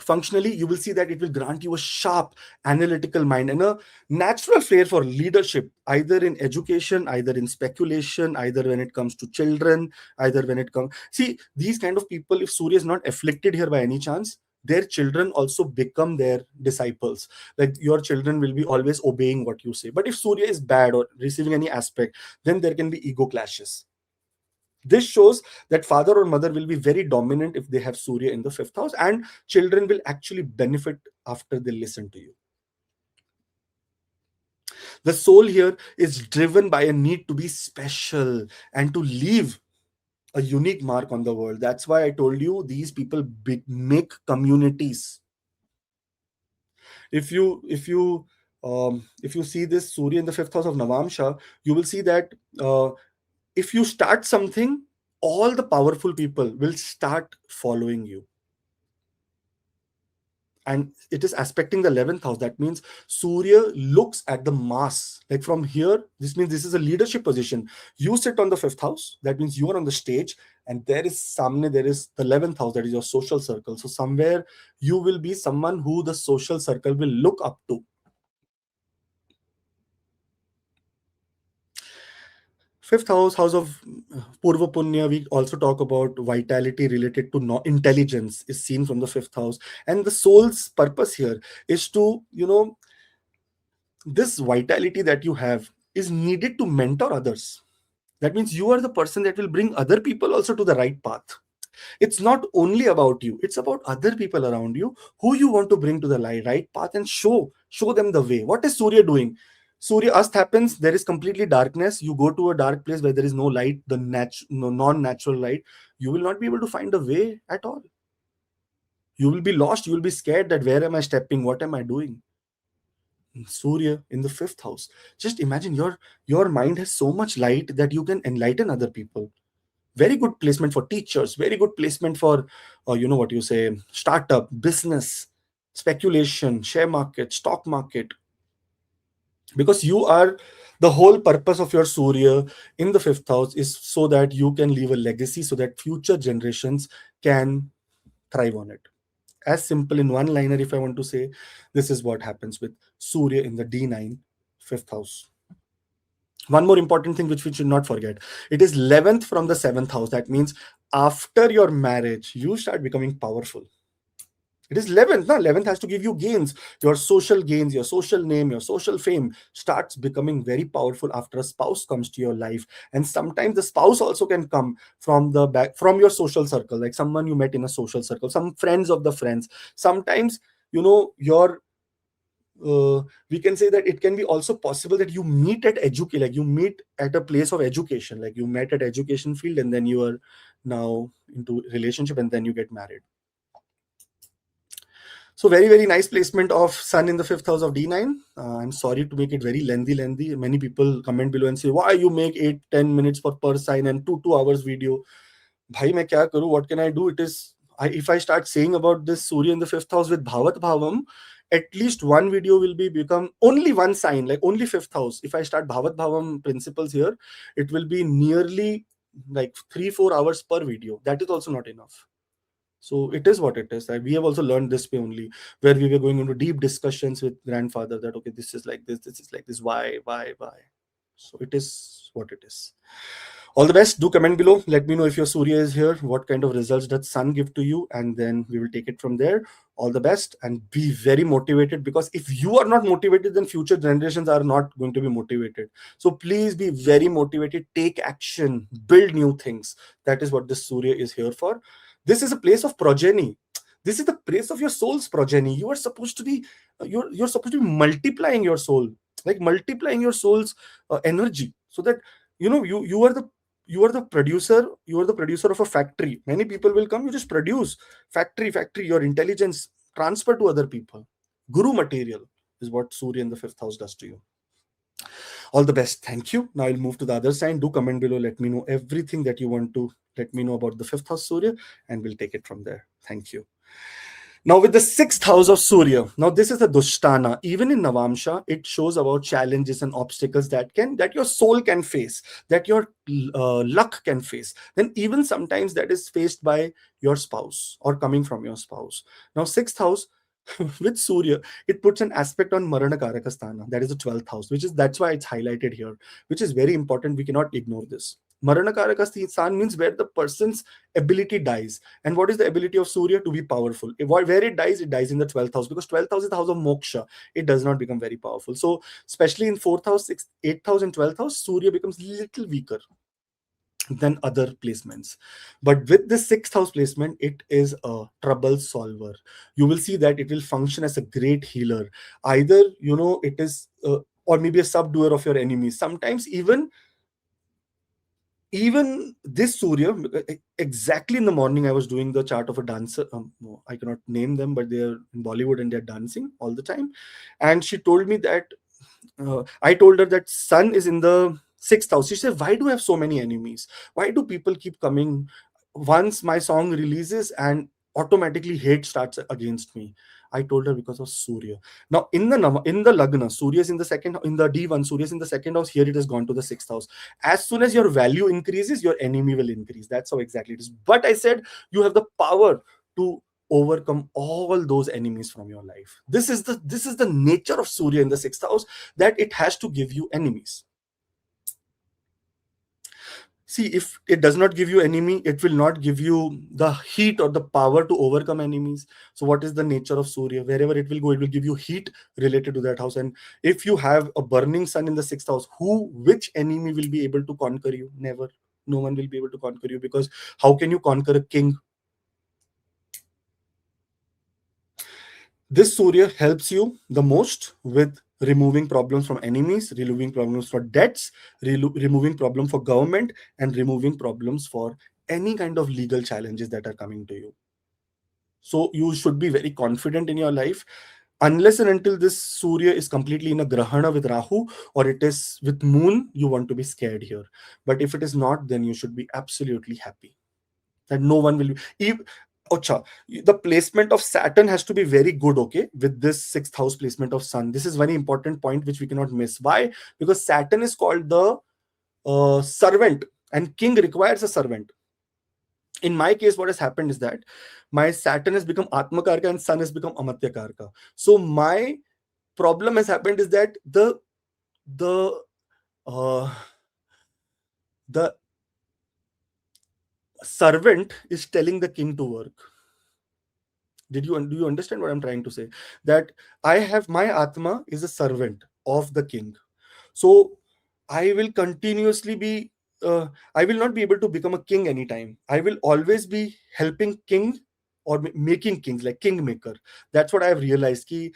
Functionally, you will see that it will grant you a sharp analytical mind and a natural flair for leadership, either in education, either in speculation, either when it comes to children, either when it comes. See, these kind of people, if Surya is not afflicted here by any chance, their children also become their disciples. Like your children will be always obeying what you say. But if Surya is bad or receiving any aspect, then there can be ego clashes. This shows that father or mother will be very dominant if they have Surya in the fifth house, and children will actually benefit after they listen to you. The soul here is driven by a need to be special and to leave a unique mark on the world. That's why I told you these people make communities. If you see this Surya in the fifth house of Navamsha, you will see that if you start something, all the powerful people will start following you. And it is aspecting the 11th house. That means Surya looks at the mass. Like from here, this means this is a leadership position. You sit on the fifth house. That means you are on the stage, and there is samne, there is the 11th house, that is your social circle. So somewhere you will be someone who the social circle will look up to. Fifth house, house of Purva Punya, we also talk about vitality related to intelligence, is seen from the fifth house. And the soul's purpose here is to, this vitality that you have is needed to mentor others. That means you are the person that will bring other people also to the right path. It's not only about you, it's about other people around you who you want to bring to the right path and show them the way. What is Surya doing? Surya Ast happens, there is completely darkness. You go to a dark place where there is no light, the no, non-natural light. You will not be able to find a way at all. You will be lost. You will be scared that where am I stepping? What am I doing? Surya in the fifth house. Just imagine your mind has so much light that you can enlighten other people. Very good placement for teachers. Very good placement for, what you say, startup, business, speculation, share market, stock market. Because you are, the whole purpose of your Surya in the fifth house is so that you can leave a legacy, so that future generations can thrive on it. As simple in one liner, if I want to say, this is what happens with Surya in the D9 fifth house. One more important thing which we should not forget, it is 11th from the 7th house. That means after your marriage you start becoming powerful. It is 11th. Now 11th has to give you gains. Your social gains, your social name, your social fame starts becoming very powerful after a spouse comes to your life. And sometimes the spouse also can come from the back, from your social circle, like someone you met in a social circle, some friends of the friends. Sometimes, your we can say that it can be also possible that you meet at like you meet at a place of education, like you met at education field, and then you are now into relationship, and then you get married. So very, very nice placement of Sun in the fifth house of D9. I'm sorry to make it very lengthy. Many people comment below and say, why you make 8-10 minutes per sign and 2 hours video? Bhai, मैं क्या करूं? What can I do? It is, if I start saying about this Surya in the fifth house with Bhavat Bhavam, at least one video will be become only one sign, like only fifth house. If I start Bhavat Bhavam principles here, it will be nearly like 3-4 hours per video. That is also not enough. So it is what it is. Like, we have also learned this way only, where we were going into deep discussions with grandfather that okay, this is like this is like this. Why? So it is what it is. All the best. Do comment below. Let me know if your Surya is here. What kind of results does Sun give to you? And then we will take it from there. All the best and be very motivated, because if you are not motivated, then future generations are not going to be motivated. So please be very motivated. Take action. Build new things. That is what this Surya is here for. This is a place of progeny. This is the place of your soul's progeny. You are supposed to be you're supposed to be multiplying your soul, like multiplying your soul's energy, so that you are the producer. You are the producer of a factory. Many people will come, you just produce. Factory, your intelligence transfer to other people. Guru material is what Surya in the fifth house does to you. All the best. Thank you. Now I'll move to the other side. Do comment below. Let me know everything that you want to let me know about the fifth house Surya, and we'll take it from there. Thank you. Now, with the sixth house of Surya, now this is the Dushtana. Even in Navamsha, it shows about challenges and obstacles that your soul can face, that your luck can face. Then even sometimes that is faced by your spouse or coming from your spouse. Now, sixth house with Surya, it puts an aspect on Marana Karakasthana. That is the 12th house, that's why it's highlighted here, which is very important. We cannot ignore this. Marana Karakasthana means where the person's ability dies. And what is the ability of Surya? To be powerful. Where it dies in the 12th house, because 12th house is the house of moksha. It does not become very powerful. So, especially in 4th house, 6th, 8th house, and 12th house, Surya becomes little weaker than other placements. But with this sixth house placement, it is a trouble solver. You will see that it will function as a great healer. Either, it is, or maybe a subduer of your enemies. Sometimes even this Surya, exactly in the morning, I was doing the chart of a dancer. No, I cannot name them, but they are in Bollywood and they're dancing all the time. And she told me that I told her that Sun is in the sixth house. She said, why do I have so many enemies? Why do people keep coming? Once my song releases and automatically hate starts against me. I told her because of Surya. Now in the Lagna, Surya is in the second, in the D1, Surya is in the second house. Here it has gone to the sixth house. As soon as your value increases, your enemy will increase. That's how exactly it is. But I said you have the power to overcome all those enemies from your life. This is the nature of Surya in the sixth house, that it has to give you enemies. See, if it does not give you enemy, it will not give you the heat or the power to overcome enemies. So what is the nature of Surya? Wherever it will go, it will give you heat related to that house. And if you have a burning sun in the sixth house, which enemy will be able to conquer you? Never. No one will be able to conquer you, because how can you conquer a king? This Surya helps you the most with removing problems from enemies, removing problems for debts, removing problem for government, and removing problems for any kind of legal challenges that are coming to you. So you should be very confident in your life, unless and until this Surya is completely in a grahana with Rahu, or it is with moon. You want to be scared here. But if it is not, then you should be absolutely happy that no one will be. Acha, the placement of Saturn has to be very good, okay, with this sixth house placement of Sun. This is very important point which we cannot miss. Why? Because Saturn is called the servant, and king requires a servant. In my case, what has happened is that my Saturn has become Atma Karka and Sun has become Amatya Karka. So my problem has happened is that the uh, the servant is telling the king to work. Do you understand what I'm trying to say? That I have my Atma is a servant of the king. So I will continuously be, I will not be able to become a king anytime. I will always be helping king or making kings, like kingmaker. That's what I have realized. Ki,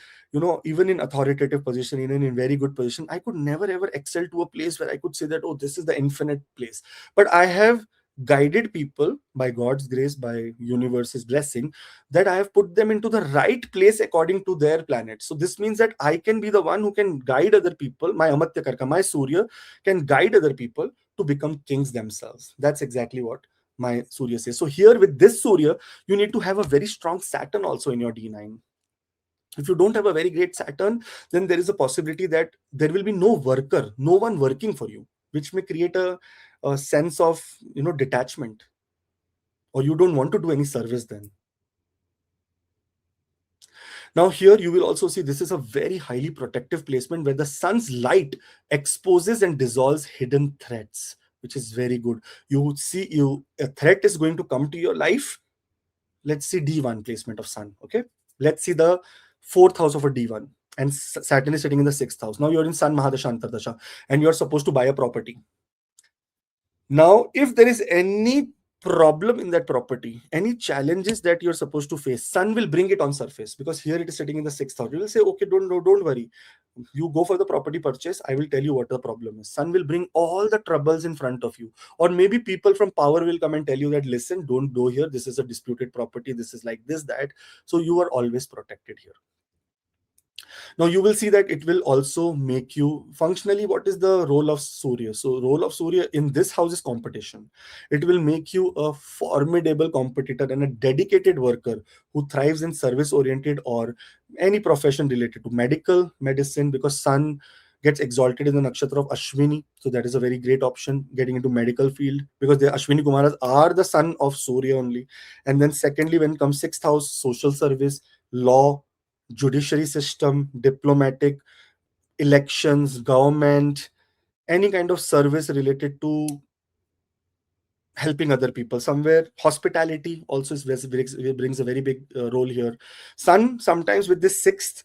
even in authoritative position, even in very good position, I could never ever excel to a place where I could say that, oh, this is the infinite place. But I have guided people by God's grace, by universe's blessing, that I have put them into the right place according to their planet. So this means that I can be the one who can guide other people. My Amatya Karka, my Surya, can guide other people to become kings themselves. That's exactly what my Surya says. So here with this Surya, you need to have a very strong Saturn also in your D9. If you don't have a very great Saturn, then there is a possibility that there will be no worker, no one working for you, which may create a sense of, detachment, or you don't want to do any service then. Now here you will also see this is a very highly protective placement where the sun's light exposes and dissolves hidden threats, which is very good. You would see, a threat is going to come to your life. Let's see D1 placement of sun. Okay, let's see the fourth house of a D1, and Saturn is sitting in the sixth house. Now you're in Sun Mahadasha Antardasha, and you're supposed to buy a property. Now, if there is any problem in that property, any challenges that you're supposed to face, sun will bring it on surface, because here it is sitting in the sixth house. You will say, okay, don't worry. You go for the property purchase. I will tell you what the problem is. Sun will bring all the troubles in front of you. Or maybe people from power will come and tell you that, listen, don't go here. This is a disputed property. This is like this, that. So you are always protected here. Now you will see that it will also make you functionally. What is the role of Surya? So role of Surya in this house is competition. It will make you a formidable competitor and a dedicated worker who thrives in service oriented or any profession related to medical medicine, because sun gets exalted in the nakshatra of Ashwini. So that is a very great option, getting into medical field, because the Ashwini Kumaras are the son of Surya only. And then secondly, when it comes sixth house, social service, law, judiciary system, diplomatic, elections, government, any kind of service related to helping other people. Somewhere hospitality also brings a very big role here. Sun sometimes with this sixth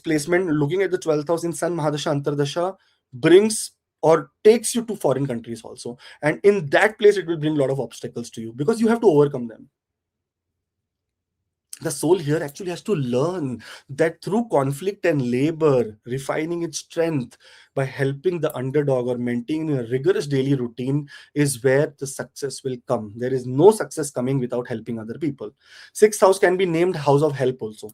placement, looking at the 12th house in Sun Mahadasha Antardasha, brings or takes you to foreign countries also. And in that place, it will bring a lot of obstacles to you because you have to overcome them. The soul here actually has to learn that through conflict and labor, refining its strength by helping the underdog or maintaining a rigorous daily routine is where the success will come. There is no success coming without helping other people. Sixth house can be named house of help also.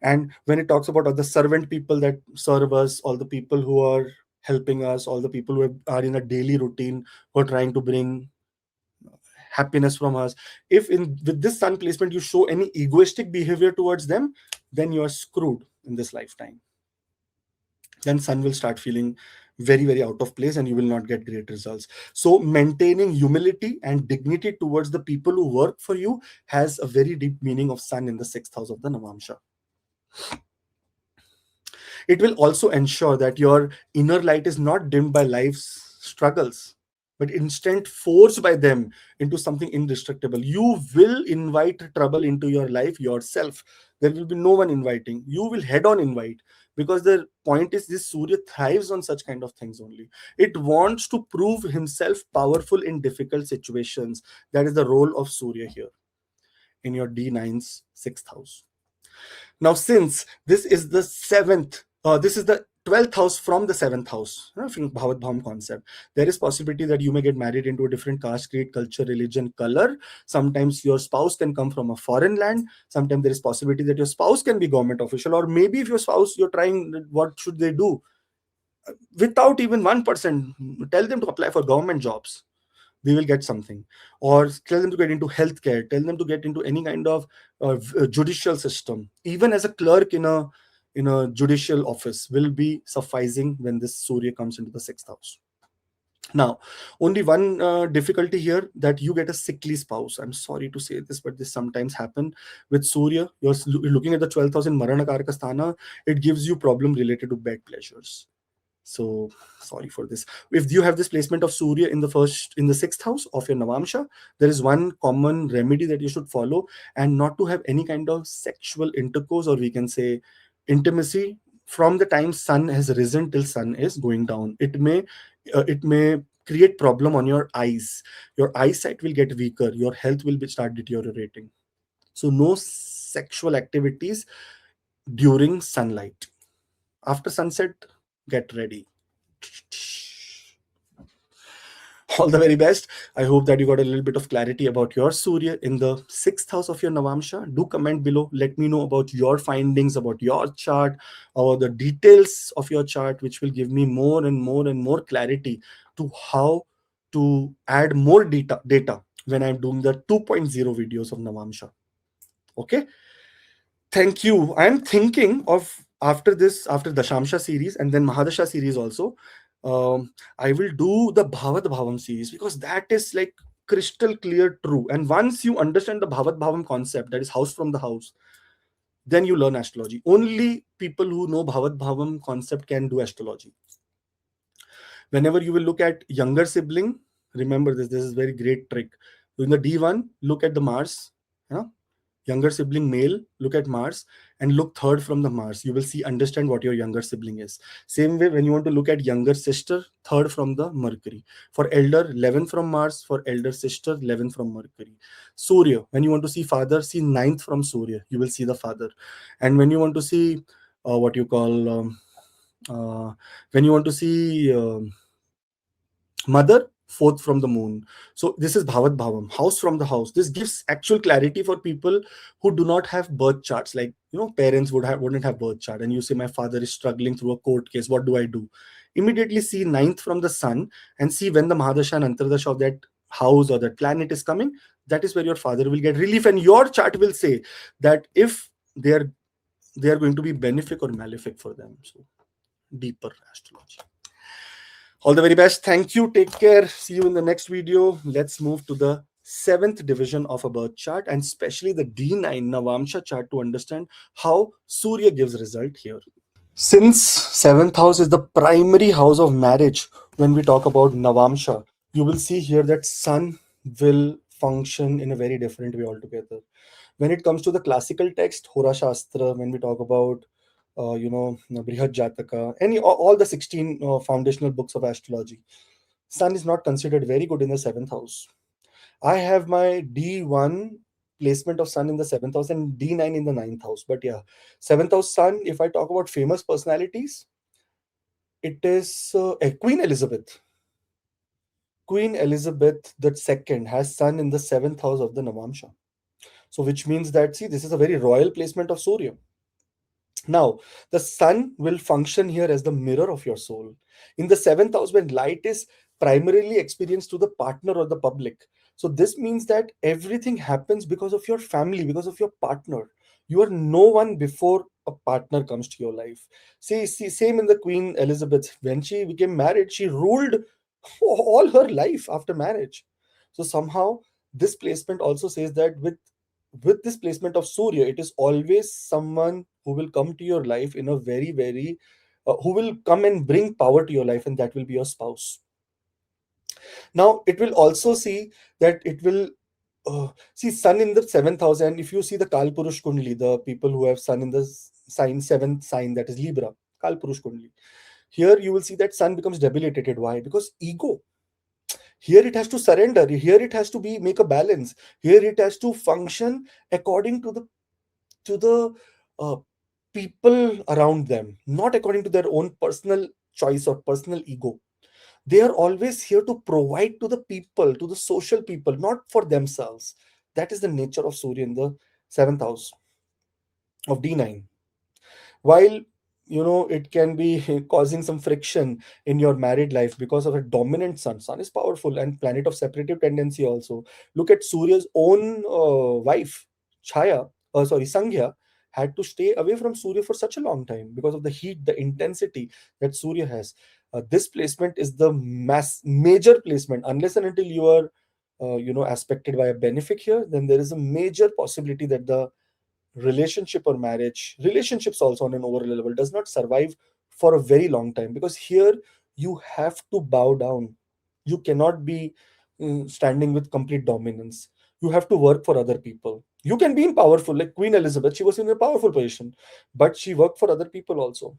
And when it talks about all the servant people that serve us, all the people who are helping us, all the people who are in a daily routine, who are trying to bring happiness from us, if in with this sun placement you show any egoistic behavior towards them, then you are screwed in this lifetime. Then sun will start feeling very, very out of place and you will not get great results. So maintaining humility and dignity towards the people who work for you has a very deep meaning of sun in the sixth house of the Navamsha. It will also ensure that your inner light is not dimmed by life's struggles, but instead forced by them into something indestructible. You will invite trouble into your life yourself. There will be no one inviting. You will head on invite, because the point is this Surya thrives on such kind of things only. It wants to prove himself powerful in difficult situations. That is the role of Surya here in your D9's sixth house. Now, since this is the this is the 12th house from the seventh house, from Bhavat Bham concept, there is possibility that you may get married into a different caste, creed, culture, religion, color. Sometimes your spouse can come from a foreign land. Sometimes there is possibility that your spouse can be government official, or maybe if your spouse, you're trying, what should they do? Without even 1%, tell them to apply for government jobs, we will get something. Or tell them to get into healthcare, tell them to get into any kind of judicial system, even as a clerk in a judicial office will be sufficing when this Surya comes into the sixth house. Now, only one difficulty here, that you get a sickly spouse. I'm sorry to say this, but this sometimes happen with Surya. You're looking at the 12th house in Marana Karaka Sthana, it gives you problem related to bed pleasures. So sorry for this. If you have this placement of Surya in the sixth house of your Navamsha, there is one common remedy that you should follow, and not to have any kind of sexual intercourse, or we can say intimacy, from the time sun has risen till sun is going down. It may create problem on your eyes. Your eyesight will get weaker. Your health will start deteriorating. So no sexual activities during sunlight. After sunset, get ready. All the very best. I hope that you got a little bit of clarity about your Surya in the sixth house of your Navamsha. Do comment below. Let me know about your findings, about your chart, or the details of your chart, which will give me more and more and more clarity to how to add more data when I'm doing the 2.0 videos of Navamsha. Okay. Thank you. I'm thinking of after this, after the Shamsha series and then Mahadasha series also, I will do the Bhavat Bhavam series because that is like crystal clear true. And once you understand the Bhavat Bhavam concept, that is house from the house, then you learn astrology. Only people who know Bhavat Bhavam concept can do astrology. Whenever you will look at younger sibling, remember this is very great trick. In the D1, look at the Mars. Yeah? Younger sibling male, look at Mars and look third from the Mars. You will see, understand what your younger sibling is. Same way, when you want to look at younger sister, third from the Mercury. For elder, 11 from Mars. For elder sister, 11 from Mercury. Surya, when you want to see father, see ninth from Surya. You will see the father. And when you want to see what you call uh, when you want to see mother, fourth from the moon. So this is Bhavat Bhavam, house from the house. This gives actual clarity for people who do not have birth charts. Like, parents wouldn't have birth chart, and you say my father is struggling through a court case, what do I do? Immediately see ninth from the sun and see when the Mahadasha and Antardasha of that house or that planet is coming. That is where your father will get relief, and your chart will say that if they are going to be benefic or malefic for them. So deeper astrology. All the very best. Thank you. Take care. See you in the next video. Let's move to the seventh division of a birth chart and especially the D9 Navamsha chart to understand how Surya gives result here. Since seventh house is the primary house of marriage, when we talk about Navamsha, you will see here that Sun will function in a very different way altogether. When it comes to the classical text, Hora Shastra, when we talk about Brihad Jataka, all the 16 foundational books of astrology, Sun is not considered very good in the seventh house. I have my D1 placement of Sun in the seventh house and D9 in the ninth house. But yeah, seventh house Sun, if I talk about famous personalities, it is Queen Elizabeth. Queen Elizabeth the second has Sun in the seventh house of the Navamsha. So which means that, see, this is a very royal placement of Surya. Now, the sun will function here as the mirror of your soul. In the seventh house, when light is primarily experienced to the partner or the public. So, this means that everything happens because of your family, because of your partner. You are no one before a partner comes to your life. See, same in the Queen Elizabeth. When she became married, she ruled all her life after marriage. So, somehow, this placement also says that with this placement of Surya, it is always someone who will come to your life in a very, very, who will come and bring power to your life, and that will be your spouse. Now, it will also see that it will see Sun in the seventh house, and if you see the Kal Purush Kundli, the people who have Sun in the sign seventh sign, that is Libra, Kal Purush Kundli. Here you will see that Sun becomes debilitated. Why? Because ego. Here it has to surrender. Here it has to be make a balance. Here it has to function according to the uh, people around them, not according to their own personal choice or personal ego. They are always here to provide to the people, to the social people, not for themselves. That is the nature of Surya in the seventh house of D9. While it can be causing some friction in your married life because of a dominant sun is powerful and planet of separative tendency also. Look at Surya's own wife, Chaya, sorry, Sangya, had to stay away from Surya for such a long time because of the heat, the intensity that Surya has. This placement is the major placement. Unless and until you are aspected by a benefic here, then there is a major possibility that the relationship or marriage, relationships also on an overall level, does not survive for a very long time, because here you have to bow down. You cannot be standing with complete dominance. You have to work for other people. You can be in powerful, like Queen Elizabeth, she was in a powerful position, but she worked for other people also.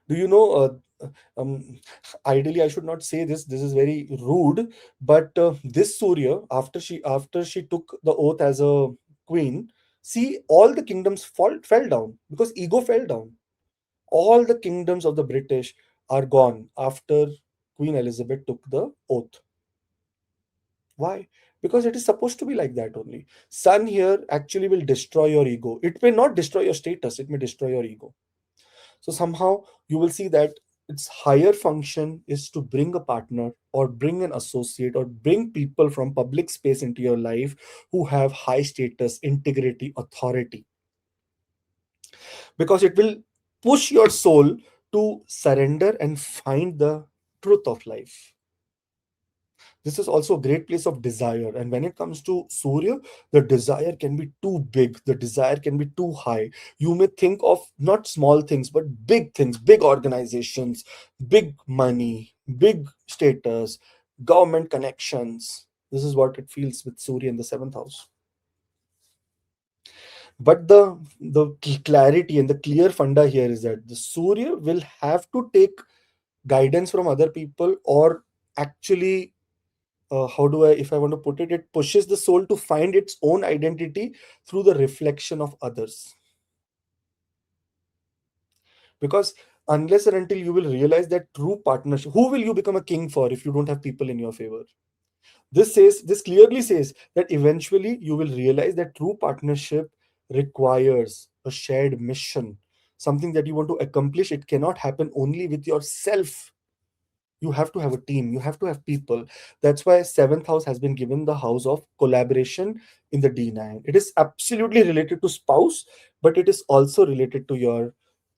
Do you know um, ideally I should not say this, this is very rude, but this Surya, after she took the oath as a queen, see, all the kingdoms fell down because ego fell down. All the kingdoms of the British, are gone after Queen Elizabeth took the oath. Why? Because it is supposed to be like that only. Sun here actually will destroy your ego. It may not destroy your status, it may destroy your ego. So somehow you will see that its higher function is to bring a partner or bring an associate or bring people from public space into your life who have high status, integrity, authority, because it will push your soul to surrender and find the truth of life. This is also a great place of desire. And when it comes to Surya, the desire can be too big, the desire can be too high. You may think of not small things, but big things, big organizations, big money, big status, government connections. This is what it feels with Surya in the seventh house. But the clarity and the clear funda here is that the Surya will have to take guidance from other people, or actually, how do I, if I want to put it, it pushes the soul to find its own identity through the reflection of others. Because unless and until you will realize that true partnership, who will you become a king for if you don't have people in your favor? This clearly says that eventually you will realize that true partnership requires a shared mission, something that you want to accomplish. It cannot happen only with yourself. You have to have a team, you have to have people. That's why seventh house has been given the house of collaboration in the D9. It is absolutely related to spouse, but it is also related to your,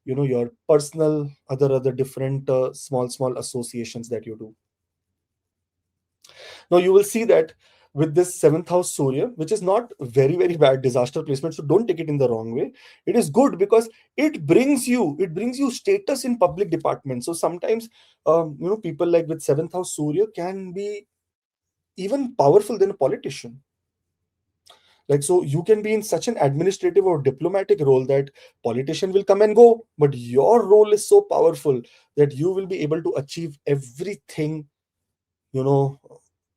your personal other different small associations that you do. Now you will see that with this seventh house Surya, which is not very bad disaster placement, so don't take it in the wrong way. It is good because it brings you status in public departments. So sometimes, people like with seventh house Surya can be even powerful than a politician. Like, so you can be in such an administrative or diplomatic role that politician will come and go, but your role is so powerful that you will be able to achieve everything, you know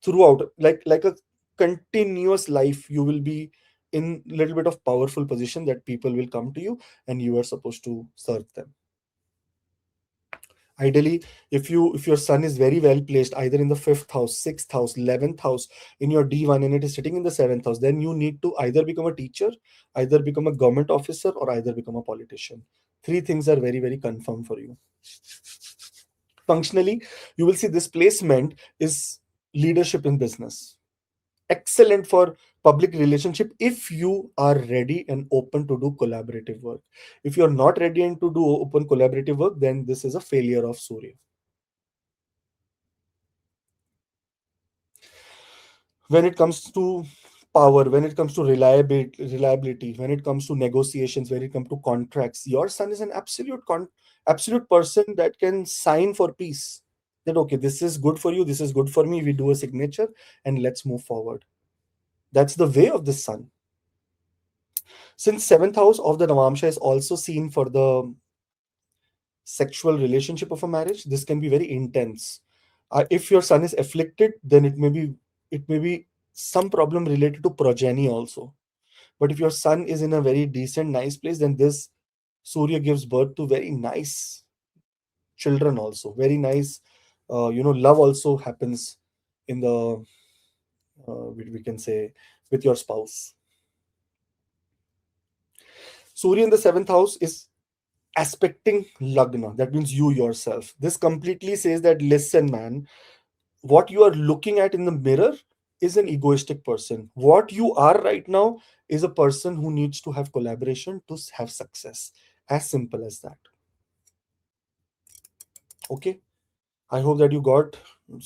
throughout, like a continuous life. You will be in little bit of powerful position that people will come to you and you are supposed to serve them. Ideally, if your sun is very well placed either in the fifth house, sixth house, 11th house in your D1, and it is sitting in the seventh house, then you need to either become a teacher, either become a government officer, or either become a politician. Three things are very confirmed for you. Functionally, you will see this placement is leadership in business, excellent for public relationship if you are ready and open to do collaborative work. If you're not ready and to do open collaborative work, then this is a failure of Surya. When it comes to power, when it comes to reliability, when it comes to negotiations, when it comes to contracts, your son is an absolute person that can sign for peace. That okay, this is good for you, this is good for me, we do a signature and let's move forward. That's the way of the sun. Since seventh house of the Navamsha is also seen for the sexual relationship of a marriage, this can be very intense. If your son is afflicted, then it may be some problem related to progeny also. But if your son is in a very decent, nice place, then this Surya gives birth to very nice children also. Very nice, love also happens in the, we can say, with your spouse. Surya in the seventh house is aspecting Lagna. That means you yourself. This completely says that, listen, man, what you are looking at in the mirror is an egoistic person. What you are right now is a person who needs to have collaboration to have success. As simple as that. Okay. I hope that you got,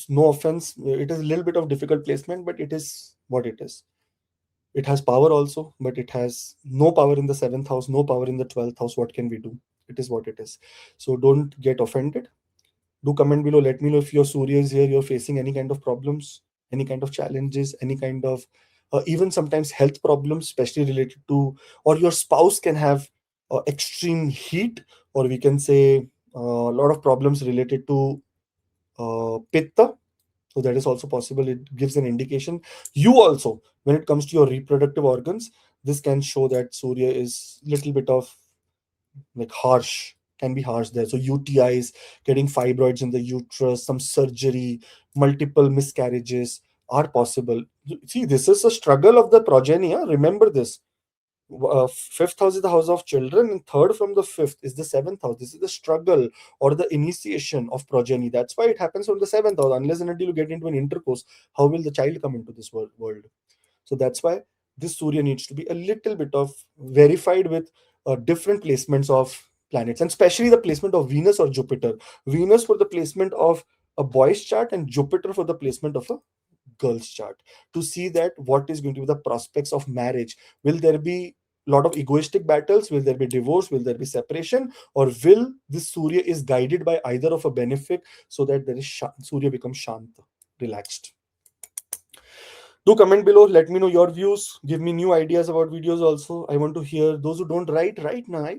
no offense. It is a little bit of difficult placement, but it is what it is. It has power also, but it has no power in the seventh house, no power in the 12th house. What can we do? It is what it is. So don't get offended. Do comment below. Let me know if your Surya is here, you're facing any kind of problems, any kind of challenges, any kind of even sometimes health problems, especially related to, or your spouse can have extreme heat, or we can say a lot of problems related to pitta. So that is also possible. It gives an indication. You also, when it comes to your reproductive organs, this can show that Surya is little bit of like harsh. can be harsh there. So UTIs, getting fibroids in the uterus, some surgery, multiple miscarriages are possible. See, this is a struggle of the progeny. Huh? Remember this. Fifth house is the house of children, and third from the fifth is the seventh house. This is the struggle or the initiation of progeny. That's why it happens from the seventh house. Unless and until you get into an intercourse, how will the child come into this world? So that's why this Surya needs to be a little bit of verified with different placements of planets, and especially the placement of Venus or Jupiter. Venus for the placement of a boy's chart, and Jupiter for the placement of a girl's chart, to see that what is going to be the prospects of marriage. Will there be a lot of egoistic battles? Will there be divorce? Will there be separation? Or will this Surya is guided by either of a benefic, so that there is Surya becomes shanta, relaxed? Do comment below, let me know your views, give me new ideas about videos also. I want to hear. Those who don't write now.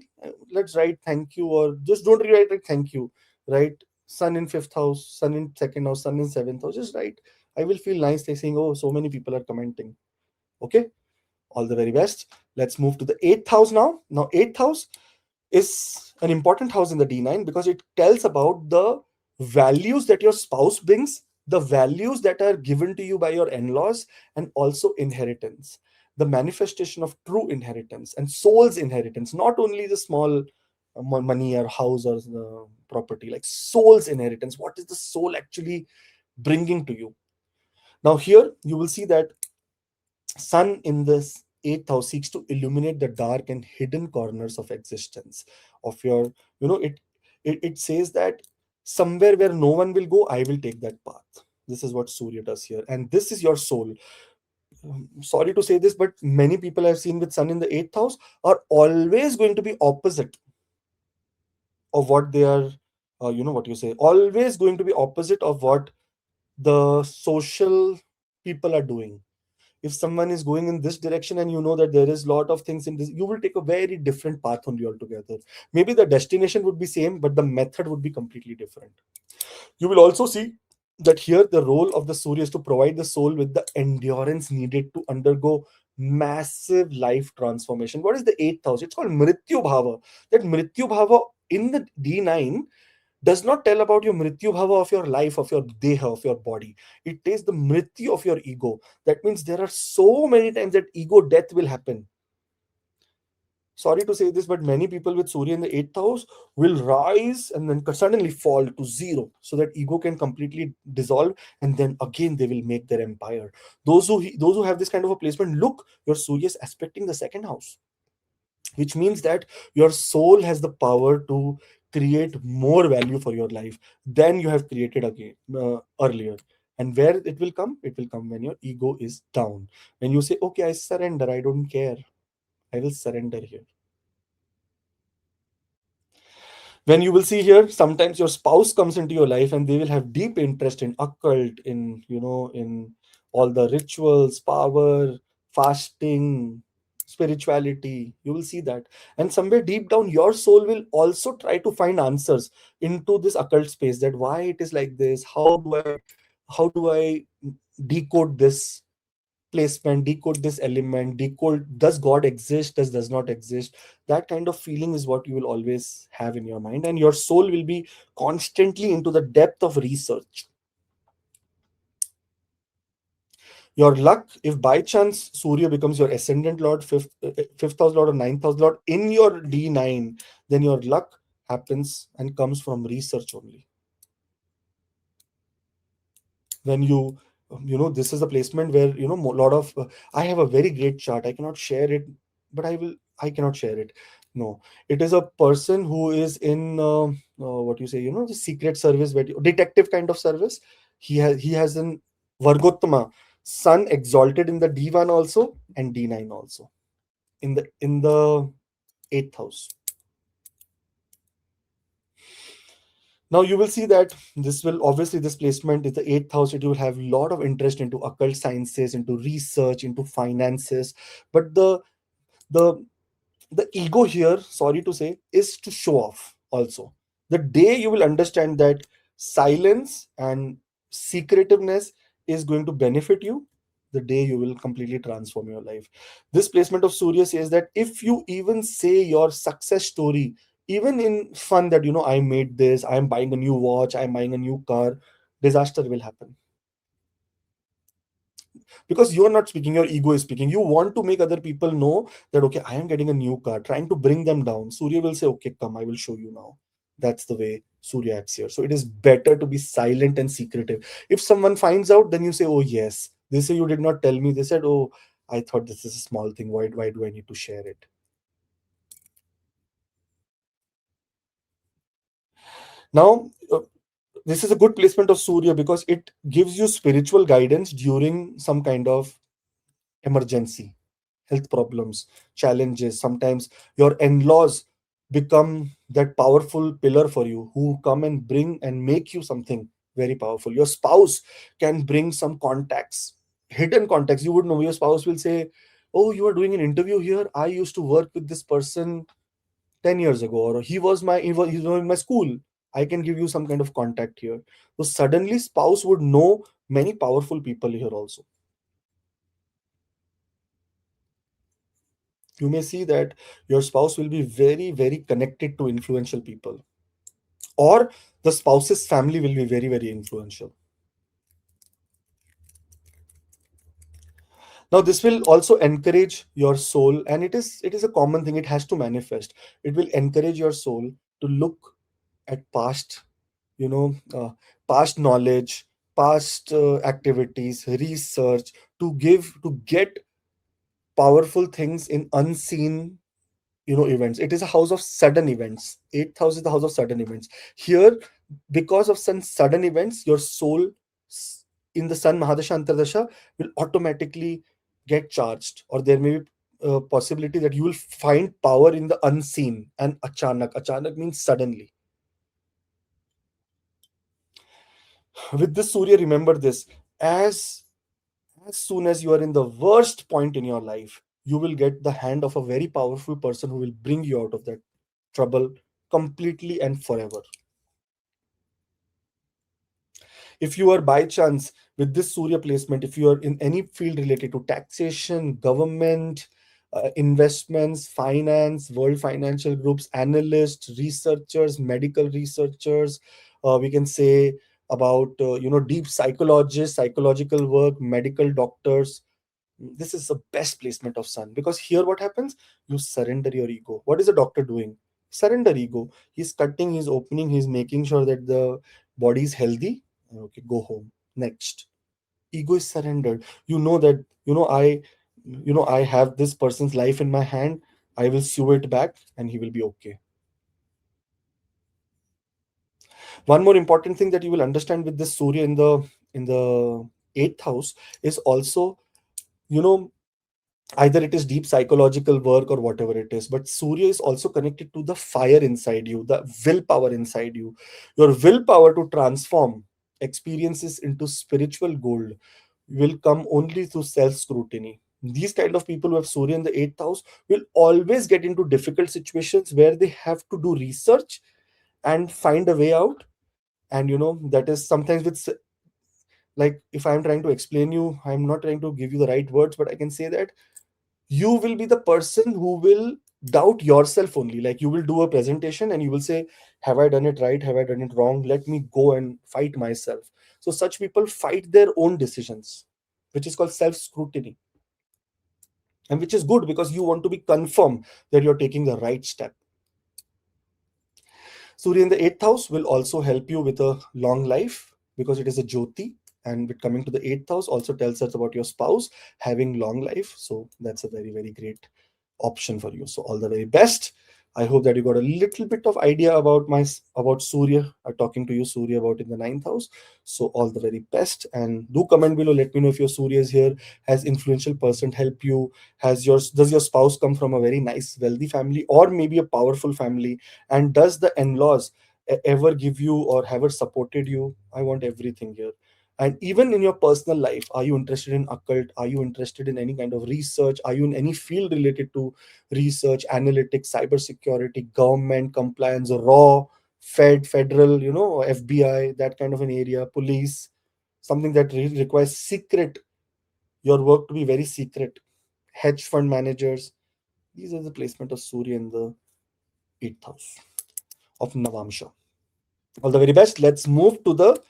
Let's write thank you, or just don't rewrite it thank you. Write sun in fifth house, sun in second house, sun in seventh house. Just write. I will feel nice like saying, oh, so many people are commenting. Okay, all the very best. Let's move to the eighth house now. Now, eighth house is an important house in the D9 because it tells about the values that your spouse brings, the values that are given to you by your in laws, and also inheritance. The manifestation of true inheritance and soul's inheritance, not only the small money or house or property, like soul's inheritance. What is the soul actually bringing to you? Now, here you will see that sun in this eighth house seeks to illuminate the dark and hidden corners of existence of your, it says that somewhere where no one will go, I will take that path. This is what Surya does here, and this is your soul. Sorry to say this, but many people I've seen with sun in the eighth house are always going to be opposite of what they are, what you say, always going to be opposite of what the social people are doing. If someone is going in this direction and you know that there is a lot of things in this, you will take a very different path only altogether. Maybe the destination would be same, but the method would be completely different. You will also see that here the role of the Surya is to provide the soul with the endurance needed to undergo massive life transformation. What is the eighth house? It's called Mrityu Bhava. That Mrityu Bhava in the D9 does not tell about your mrityu bhava of your life, of your deha, of your body. It is the mrityu of your ego. That means there are so many times that ego death will happen. Sorry to say this, but many people with Surya in the eighth house will rise and then suddenly fall to zero, so that ego can completely dissolve, and then again they will make their empire. Those who have this kind of a placement, look, your Surya is aspecting the second house, which means that your soul has the power to create more value for your life than you have created again earlier. And where it will come when your ego is down, when you say, okay, I surrender, I don't care, I will surrender here. When you will see here, sometimes your spouse comes into your life and they will have deep interest in occult, in in all the rituals, power, fasting, spirituality. You will see that, and somewhere deep down your soul will also try to find answers into this occult space, that why it is like this, how do I decode this placement, decode this element, decode, does God exist, does not exist. That kind of feeling is what you will always have in your mind, and your soul will be constantly into the depth of research. Your luck, if by chance Surya becomes your ascendant lord, fifth house lord or ninth house lord in your D9, then your luck happens and comes from research only. When this is a placement where a lot of I have a very great chart, I cannot share it, but I cannot share it. No, it is a person who is in what you say, the secret service, detective kind of service. He has an Vargottama sun exalted in the D1 also and D9 also, in the eighth house. Now you will see that this will obviously, this placement is the eighth house. It will have a lot of interest into occult sciences, into research, into finances. But the the ego here, sorry to say, is to show off also. The day you will understand that silence and secretiveness is going to benefit you, the day you will completely transform your life. This placement of Surya says that if you even say your success story Even in fun, that I made this, I'm buying a new watch, I'm buying a new car, disaster will happen. Because you're not speaking, your ego is speaking. You want to make other people know that, okay, I am getting a new car, trying to bring them down. Surya will say, okay, come, I will show you now. That's the way Surya acts here. So it is better to be silent and secretive. If someone finds out, then you say, oh yes, they say you did not tell me. They said, oh, I thought this is a small thing, why do I need to share it? Now, this is a good placement of Surya because it gives you spiritual guidance during some kind of emergency, health problems, challenges. Sometimes your in-laws become that powerful pillar for you, who come and bring and make you something very powerful. Your spouse can bring some contacts, hidden contacts. You would know, your spouse will say, oh, you are doing an interview here, I used to work with this person 10 years ago, or he was in my school, I can give you some kind of contact here. So suddenly spouse would know many powerful people here also. You may see that your spouse will be very, very connected to influential people, or the spouse's family will be very, very influential. Now this will also encourage your soul, and it is a common thing, it has to manifest. It will encourage your soul to look at past, you know uh, past knowledge, past activities, research, to get powerful things in unseen events. It is a house of sudden events. Eighth house is the house of sudden events. Here, because of some sudden events, your soul in the sun Mahadasha Antardasha will automatically get charged, or there may be a possibility that you will find power in the unseen. And achanak means suddenly. With this Surya, remember this: as as soon as you are in the worst point in your life, you will get the hand of a very powerful person who will bring you out of that trouble completely and forever. If you are by chance with this Surya placement, if you are in any field related to taxation, government, investments, finance, world financial groups, analysts, researchers, medical researchers, we can say about deep psychologists, psychological work, medical doctors, this is the best placement of sun. Because here what happens, you surrender your ego. What is the doctor doing? Surrender ego. He's cutting, he's opening, he's making sure that the body is healthy. Okay, go home. Next, ego is surrendered. You know that I have this person's life in my hand. I will sew it back and he will be okay. One more important thing that you will understand with this Surya in the eighth house is also, you know either it is deep psychological work or whatever it is, but Surya is also connected to the fire inside you, the willpower inside you. Your willpower to transform experiences into spiritual gold will come only through self scrutiny. These kind of people who have Surya in the eighth house will always get into difficult situations where they have to do research and find a way out. And that is sometimes like, if I'm trying to explain you, I'm not trying to give you the right words, but I can say that you will be the person who will doubt yourself only. Like, you will do a presentation and you will say, have I done it right, have I done it wrong, let me go and fight myself. So such people fight their own decisions, which is called self scrutiny, and which is good because you want to be confirmed that you're taking the right step. Surya in the eighth house will also help you with a long life because it is a Jyoti. And with coming to the eighth house also tells us about your spouse having long life. So that's a very, very great option for you. So all the very best. I hope that you got a little bit of idea about Surya, talking to you Surya about in the ninth house. So all the very best, and do comment below. Let me know if your Surya is here. Has influential person help you? Does your spouse come from a very nice wealthy family, or maybe a powerful family? And does the in-laws ever give you or ever supported you? I want everything here. And even in your personal life, are you interested in occult? Are you interested in any kind of research? Are you in any field related to research, analytics, cybersecurity, government, compliance, raw, federal, FBI, that kind of an area, police, something that requires secret, your work to be very secret, hedge fund managers? These are the placement of Surya in the eighth house. of Navamsha. All the very best. Let's move to the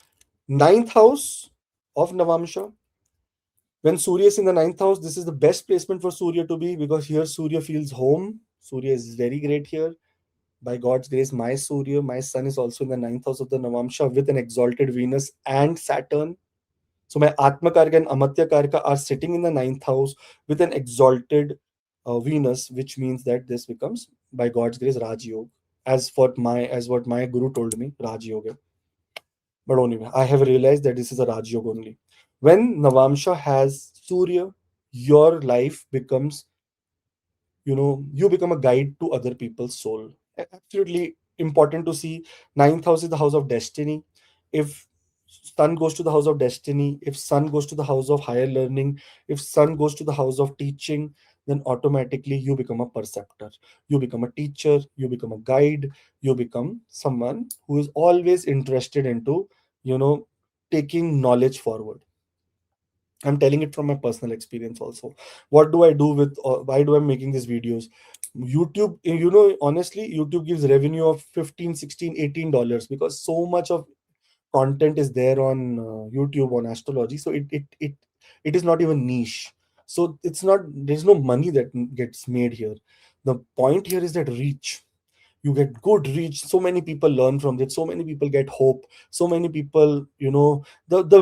ninth house of Navamsha. When Surya is in the ninth house, this is the best placement for Surya to be, because here Surya feels home. Surya is very great here. By God's grace, my Surya, my sun is also in the ninth house of the Navamsha with an exalted Venus and Saturn. So my Atma Karka and Amatya Karka are sitting in the ninth house with an exalted Venus, which means that this becomes, by God's grace, Raj Yoga. As what my guru told me, Raj Yoga. But anyway, I have realized that this is a Raj Yoga only. When Navamsha has Surya, your life becomes, you become a guide to other people's soul. Absolutely important to see. Ninth house is the house of destiny. If sun goes to the house of destiny, if sun goes to the house of higher learning, if sun goes to the house of teaching, then automatically you become a perceptor, you become a teacher, you become a guide, you become someone who is always interested into, you know taking knowledge forward. I'm telling it from my personal experience also. What do I do with, why do I'm making these videos? YouTube, honestly, YouTube gives revenue of 15, 16, $18, because so much of content is there on YouTube on astrology. So it is not even niche. So it's not, there's no money that gets made here. The point here is that reach. You get good reach, so many people learn from it, so many people get hope, so many people, the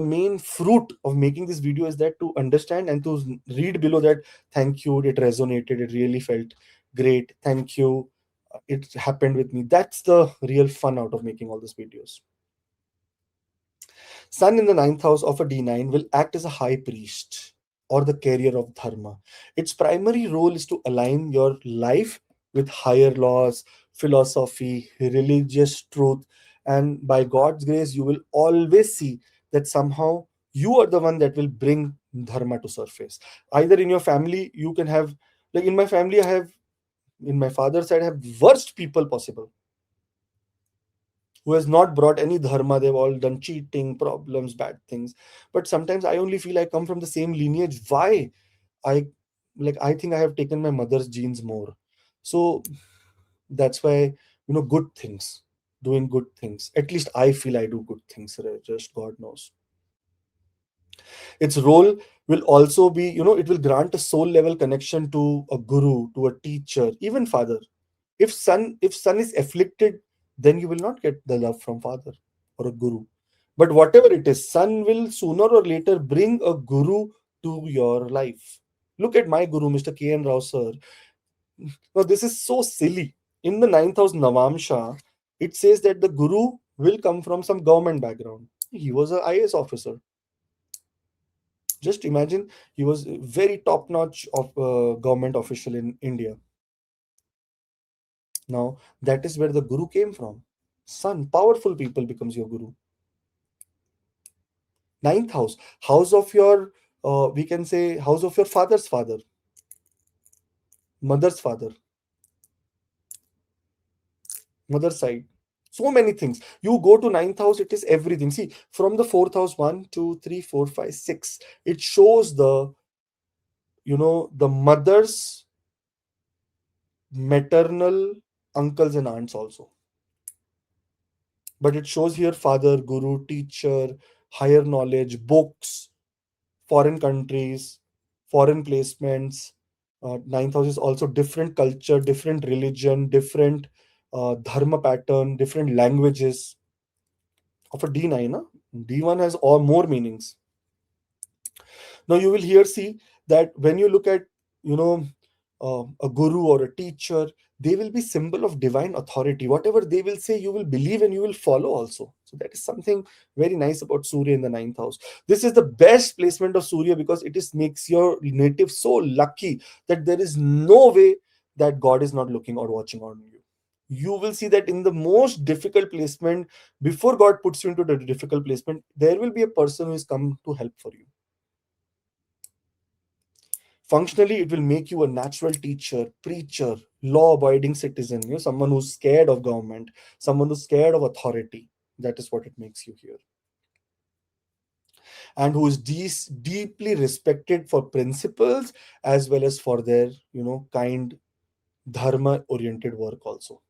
main fruit of making this video is that to understand and to read below that, thank you, it resonated, it really felt great, thank you, it happened with me. That's the real fun out of making all these videos. Sun in the ninth house of a D9 will act as a high priest or the carrier of dharma. Its primary role is to align your life with higher laws, philosophy, religious truth, and by God's grace, you will always see that somehow you are the one that will bring dharma to surface. Either in your family, you can have, like in my family, in my father's side, I have worst people possible who has not brought any dharma. They've all done cheating, problems, bad things. But sometimes I only feel I come from the same lineage. Why? I I think I have taken my mother's genes more. So that's why, good things, doing good things. At least I feel I do good things. Right? Just God knows. Its role will also be, it will grant a soul level connection to a guru, to a teacher, even father. If son is afflicted, then you will not get the love from father or a guru. But whatever it is, sun will sooner or later bring a guru to your life. Look at my guru, Mr. K.N. Rao sir. Now this is so silly. In the ninth house Navamsha, it says that the guru will come from some government background. He was a IAS officer. Just imagine, he was very top notch of government official in India. Now, that is where the guru came from. Son, powerful people becomes your guru. Ninth house, house of your, we can say, house of your father's father, mother's father, mother's side. So many things. You go to ninth house, it is everything. See, from the fourth house, one, two, three, four, five, six, it shows the mother's maternal uncles and aunts also. But it shows here father, guru, teacher, higher knowledge, books, foreign countries, foreign placements. Ninth house is also different culture, different religion, different dharma pattern, different languages of a D9. Huh? D1 has all more meanings. Now you will here see that when you look at, you know a guru or a teacher, they will be symbol of divine authority. Whatever they will say, you will believe and you will follow also. So that is something very nice about Surya in the ninth house. This is the best placement of Surya because it is makes your native so lucky that there is no way that God is not looking or watching on you. You will see that in the most difficult placement, before God puts you into the difficult placement, there will be a person who is come to help for you. Functionally, it will make you a natural teacher, preacher, law abiding citizen, someone who's scared of government, someone who's scared of authority. That is what it makes you here. And who is deeply respected for principles as well as for their, kind dharma oriented work also.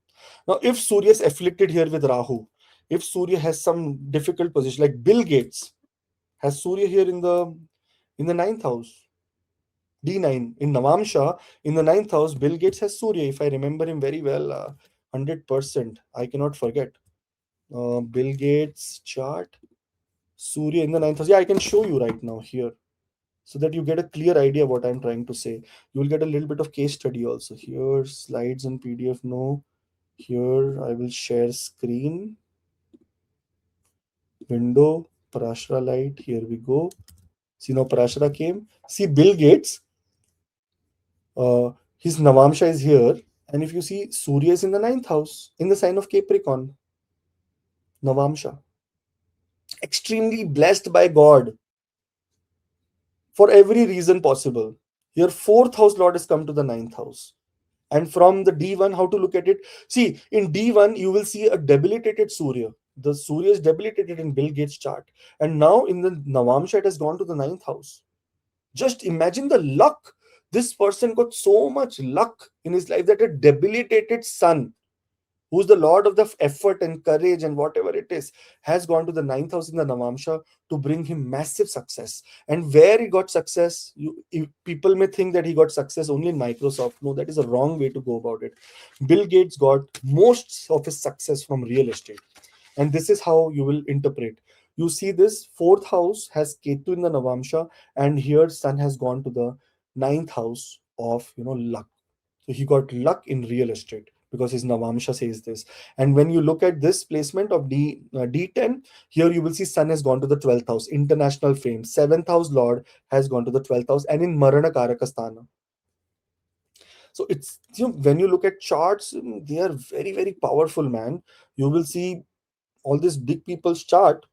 Now, if Surya is afflicted here with Rahu, if Surya has some difficult position, like Bill Gates has Surya here in the ninth house, D9 in Navamsha, in the ninth house, Bill Gates has Surya. If I remember him very well, 100%, I cannot forget. Bill Gates chart, Surya in the ninth house. Yeah, I can show you right now here, so that you get a clear idea what I'm trying to say. You will get a little bit of case study also. Here, slides and PDF. No, here I will share screen, window, Parashara light. Here we go. See, now Parashara came. See, Bill Gates, uh, his Navamsha is here. And if you see, Surya is in the ninth house, in the sign of Capricorn, Navamsha. Extremely blessed by God for every reason possible. Your fourth house Lord has come to the ninth house. And from the D1, how to look at it? See, in D1, you will see a debilitated Surya. The Surya is debilitated in Bill Gates' chart. And now in the Navamsha, it has gone to the ninth house. Just imagine the luck. This person got so much luck in his life that a debilitated sun, who's the lord of the effort and courage and whatever it is, has gone to the ninth house in the Navamsha to bring him massive success. And where he got success, people may think that he got success only in Microsoft. No, that is a wrong way to go about it. Bill Gates got most of his success from real estate. And this is how you will interpret. You see, this fourth house has Ketu in the Navamsha, and here Sun has gone to the ninth house of luck. So he got luck in real estate because his Navamsha says this. And when you look at this placement of D10, here you will see Sun has gone to the 12th house, international fame. 7th house Lord has gone to the 12th house and in Marana Karakasthana. So it's, when you look at charts, they are very, very powerful, man. You will see all these big people's chart,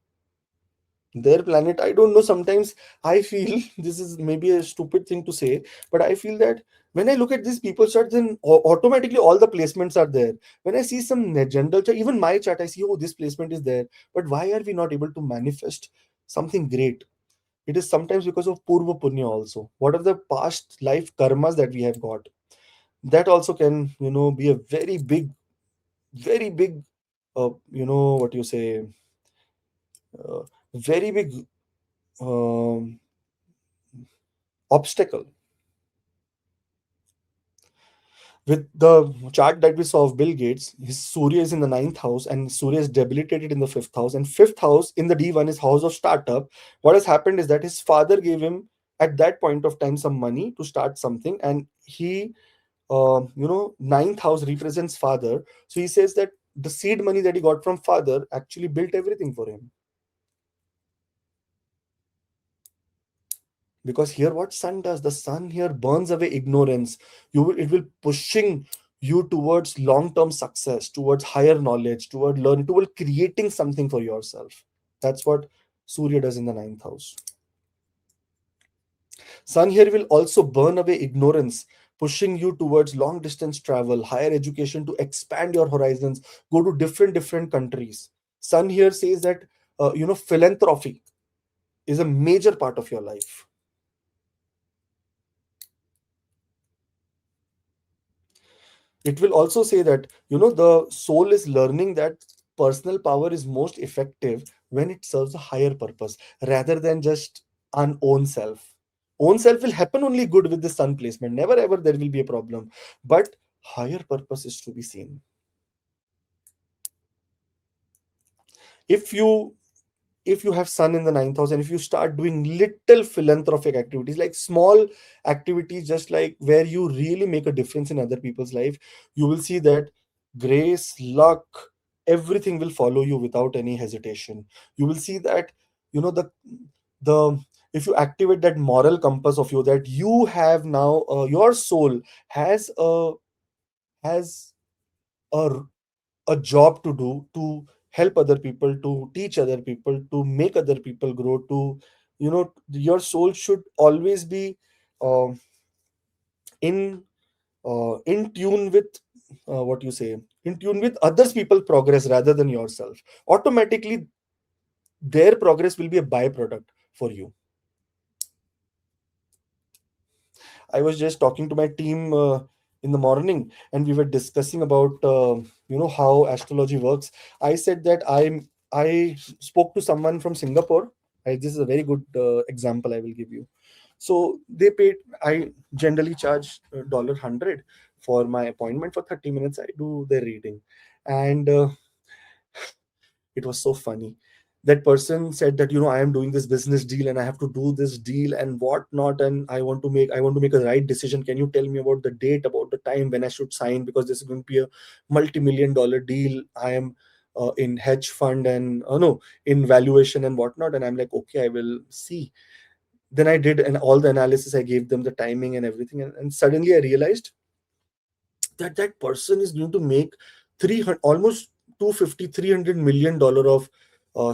their planet, I don't know, sometimes I feel this is maybe a stupid thing to say, but I feel that when I look at these people chart, then automatically all the placements are there. When I see some general chart, even my chart, I see, oh, this placement is there, but why are we not able to manifest something great? It is sometimes because of purva punya also. What are the past life karmas that we have got? That also can, be a very big, what you say, very big um, obstacle. With the chart that we saw of Bill Gates, his Surya is in the ninth house and Surya is debilitated in the fifth house. And fifth house in the D1 is house of startup. What has happened is that his father gave him at that point of time some money to start something, and he, ninth house represents father. So he says that the seed money that he got from father actually built everything for him. Because here what sun does, the sun here burns away ignorance. It will pushing you towards long term success, towards higher knowledge, toward learning, toward creating something for yourself. That's what Surya does in the ninth house. Sun here will also burn away ignorance, pushing you towards long distance travel, higher education, to expand your horizons, go to different countries. Sun here says that philanthropy is a major part of your life. It will also say that the soul is learning that personal power is most effective when it serves a higher purpose rather than just an own self. Own self will happen only good with the sun placement, never ever there will be a problem, but higher purpose is to be seen. If you if you have sun in the ninth house, and if you start doing little philanthropic activities, like small activities, just like where you really make a difference in other people's life, you will see that grace, luck, everything will follow you without any hesitation. You will see that the if you activate that moral compass of you, that you have now, your soul has a a job to do, to help other people, to teach other people, to make other people grow, to your soul should always be uh, in in tune with, what you say, in tune with others people progress rather than yourself. Automatically their progress will be a byproduct for you. I was just talking to my team in the morning, and we were discussing about you know how astrology works. I said that I spoke to someone from Singapore. This is a very good example I will give you. So they paid. I generally charge $100 for my appointment. For 30 minutes I do their reading, and it was so funny. That person said that, I am doing this business deal and I have to do this deal and whatnot, and I want to make a right decision. Can you tell me about the date, about the time when I should sign, because this is going to be a multi-million dollar deal. I am in hedge fund and no, in valuation and whatnot. And I'm like, okay, I will see. Then I did, and all the analysis, I gave them the timing and everything, and suddenly I realized that that person is going to make 300, almost 250, $300 million of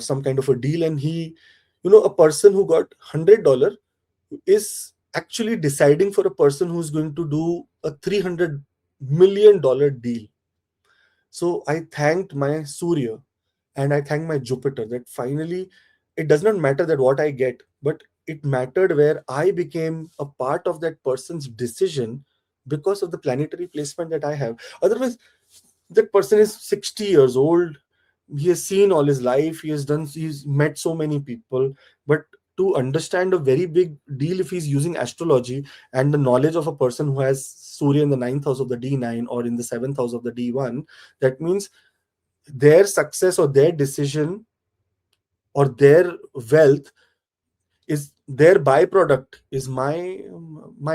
some kind of a deal. And he, a person who got $100 is actually deciding for a person who's going to do a $300 million deal. So I thanked my Surya and I thanked my Jupiter that finally it does not matter that what I get, but it mattered where I became a part of that person's decision because of the planetary placement that I have. Otherwise, that person is 60 years old. He has seen all his life. He's met so many people. But to understand a very big deal, if he's using astrology and the knowledge of a person who has Surya in the ninth house of the D9 or in the seventh house of the D1, that means their success or their decision or their wealth is their byproduct, is my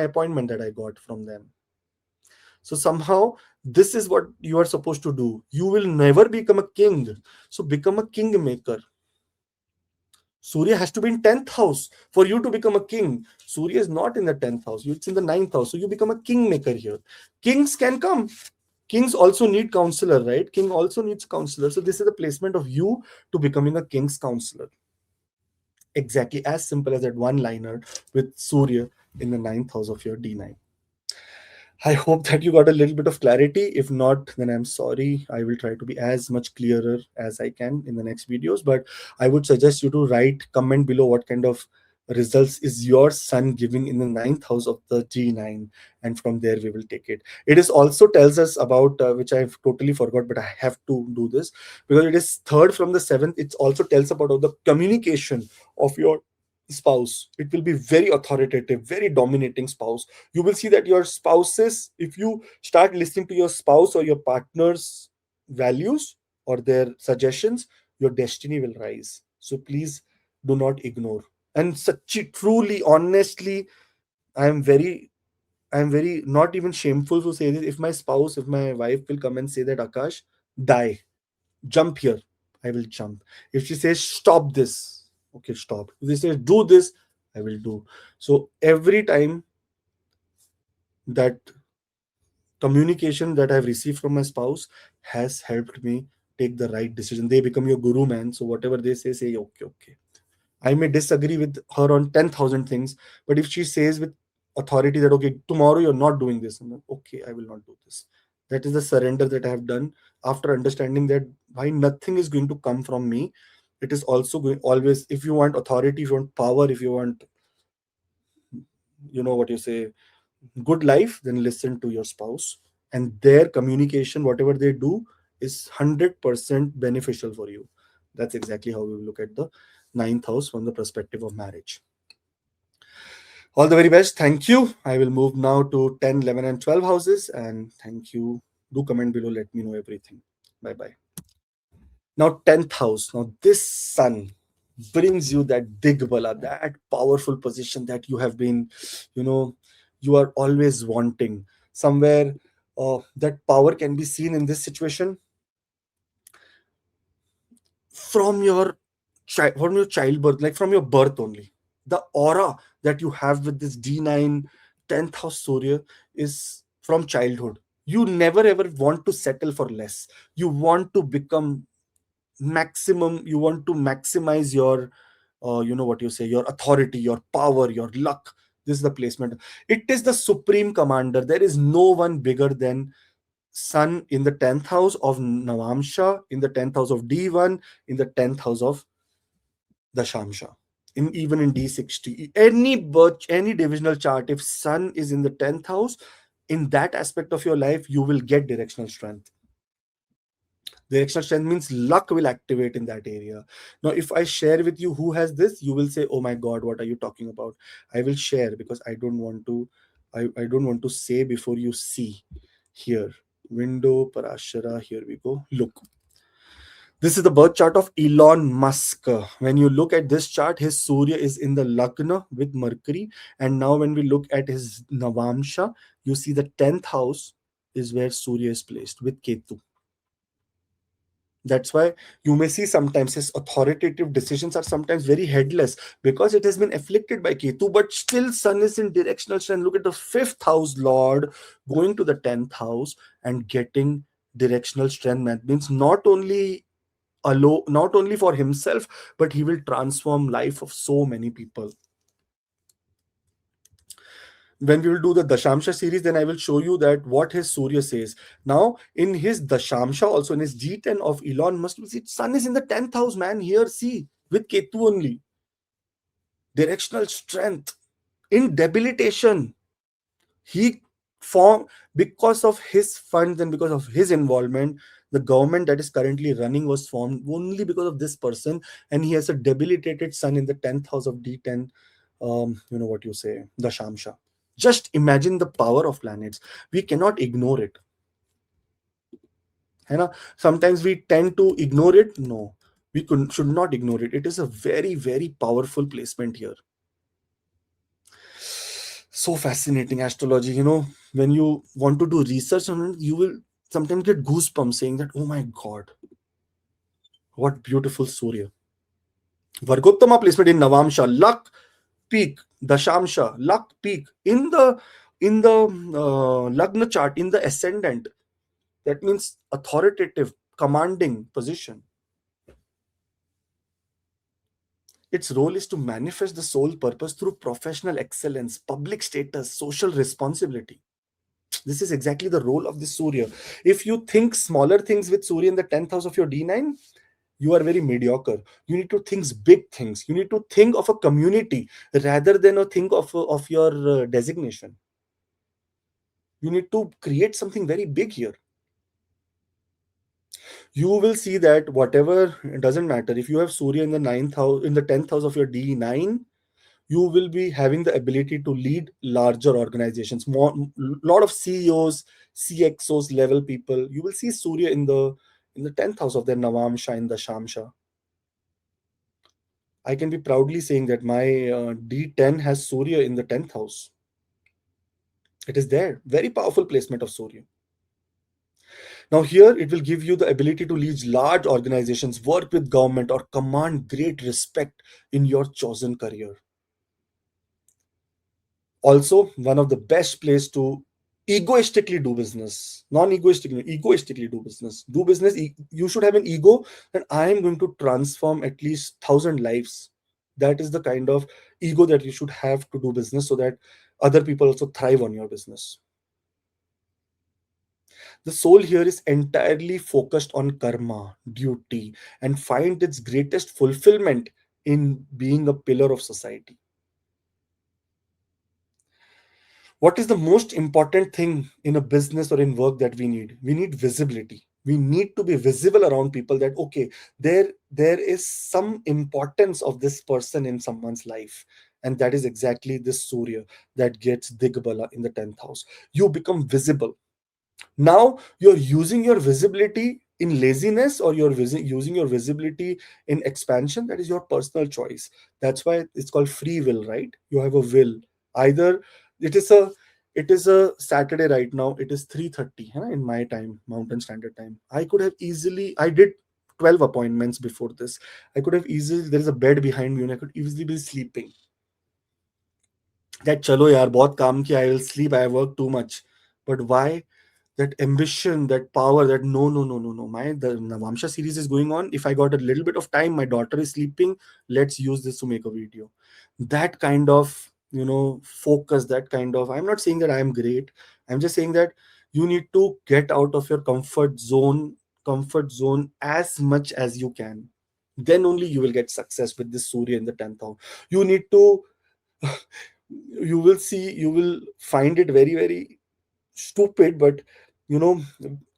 appointment that I got from them. So somehow this is what you are supposed to do. You will never become a king, so become a kingmaker. Surya has to be in 10th house for you to become a king. Surya is not in the 10th house, it's in the ninth house, so you become a kingmaker here. Kings can come. Kings also need counselor, right? King also needs counselor. So this is the placement of you to becoming a king's counselor. Exactly as simple as that one liner with Surya in the ninth house of your D9. I hope that you got a little bit of clarity. If not, then I'm sorry. I will try to be as much clearer as I can in the next videos. But I would suggest you to write, comment below what kind of results is your sun giving in the ninth house of the G9, and from there we will take it. It is also tells us about which I've totally forgot, but I have to do this because it is third from the seventh. It also tells about the communication of your spouse. It will be very authoritative, very dominating spouse. You will see that your spouses, if you start listening to your spouse or your partner's values or their suggestions, your destiny will rise. So please do not ignore. And such truly, honestly, I am very not even shameful to say this. If my spouse, if my wife will come and say that, Akash, die, jump here, I will jump. If she says stop this, okay, stop. If they say do this, I will do. So every time that communication that I've received from my spouse has helped me take the right decision. They become your guru, man. So whatever they say okay, okay. I may disagree with her on 10,000 things, but if she says with authority that, okay, tomorrow you're not doing this, I'm like, okay, I will not do this. That is the surrender that I have done after understanding that why nothing is going to come from me. It is also going always, if you want authority, if you want power, if you want, what you say, good life, then listen to your spouse, and their communication, whatever they do, is 100% beneficial for you. That's exactly how we will look at the ninth house from the perspective of marriage. All the very best. Thank you. I will move now to 10, 11, and 12 houses. And thank you. Do comment below. Let me know everything. Bye bye. Now, 10th house. Now, this sun brings you that digbala, that powerful position that you have been, you know, you are always wanting. Somewhere that power can be seen in this situation from your from your childbirth, like from your birth only. The aura that you have with this D9 10th house Surya is from childhood. You never ever want to settle for less. You want to become maximum. You want to maximize your what you say, your authority, your power, your luck. This is the placement. It is the supreme commander. There is no one bigger than sun in the 10th house of Navamsha, in the 10th house of D1, in the 10th house of Dashamsha, in even in D60. Any birth, any divisional chart, if sun is in the 10th house, in that aspect of your life, you will get directional strength. Directional strength means luck will activate in that area. Now, if I share with you who has this, you will say, "Oh my God, what are you talking about?" I will share because I don't want to. I don't want to say before you see. Here, window Parashara. Here we go. Look, this is the birth chart of Elon Musk. When you look at this chart, his Surya is in the Lagna with Mercury. And now, when we look at his Navamsha, you see the 10th house is where Surya is placed with Ketu. That's why you may see sometimes his authoritative decisions are sometimes very headless because it has been afflicted by Ketu, but still Sun is in directional strength. Look at the fifth house Lord going to the 10th house and getting directional strength. That means not only for himself, but he will transform life of so many people. When we will do the Dashamsha series, then I will show you that what his Surya says. Now, in his Dashamsha, also in his G10 of Elon Musk, see, Sun is in the 10th house, man. Here, see, with Ketu only. Directional strength in debilitation. He formed, because of his funds and because of his involvement, the government that is currently running was formed only because of this person, and he has a debilitated Sun in the 10th house of D10. You know what you say, the Shamsha. Just imagine the power of planets. We cannot ignore it. है ना? Sometimes we tend to ignore it. No, should not ignore it. It is a very, very powerful placement here. So fascinating astrology. When you want to do research on it, you will sometimes get goosebumps saying that, oh my God, what beautiful Surya. Vargottama placement in Navamsha, luck peak, Dashamsha, luck peak in the Lagna chart, in the ascendant. That means authoritative, commanding position. Its role is to manifest the soul purpose through professional excellence, public status, social responsibility. This is exactly the role of the Surya. If you think smaller things with Surya in the 10th house of your D9, you are very mediocre. You need to think big things. You need to think of a community rather than a think of your designation. You need to create something very big here. You will see that whatever, it doesn't matter if you have Surya in the 9th house, in the 10th house of your D9, you will be having the ability to lead larger organizations, more lot of CEOs, CXOs level people. You will see Surya in the 10th house of their Navamsha, in the Shamsha. I can be proudly saying that my D10 has Surya in the 10th house. It is there. Very powerful placement of Surya. Now, here it will give you the ability to lead large organizations, work with government, or command great respect in your chosen career. Also, one of the best place to egoistically do business, non-egoistically, egoistically do business. You should have an ego that I am going to transform at least 1,000 lives. That is the kind of ego that you should have to do business, so that other people also thrive on your business. The soul here is entirely focused on karma, duty, and find its greatest fulfillment in being a pillar of society. What is the most important thing in a business or in work that we need visibility. We need to be visible around people, that okay, there is some importance of this person in someone's life, and that is exactly this Surya that gets Digbala in the 10th house. You become visible. Now you're using your visibility in laziness, or you're using your visibility in expansion. That is your personal choice. That's why it's called free will, right? You have a will. Either it is a it is a Saturday right now. It is 3:30 in my time, Mountain Standard Time. I did 12 appointments before this. I could have easily, there is a bed behind me, and I could easily be sleeping. That chalo yaar, bahut kaam kiya, I will sleep, I work too much. But why? That ambition, that power, that no, no, no, no, no. The Navamsha series is going on. If I got a little bit of time, my daughter is sleeping. Let's use this to make a video. That kind of, focus, that kind of. I'm not saying that I am great. I'm just saying that you need to get out of your comfort zone as much as you can. Then only you will get success with this Surya in the 10th house. You need to, you will find it very, very stupid, but you know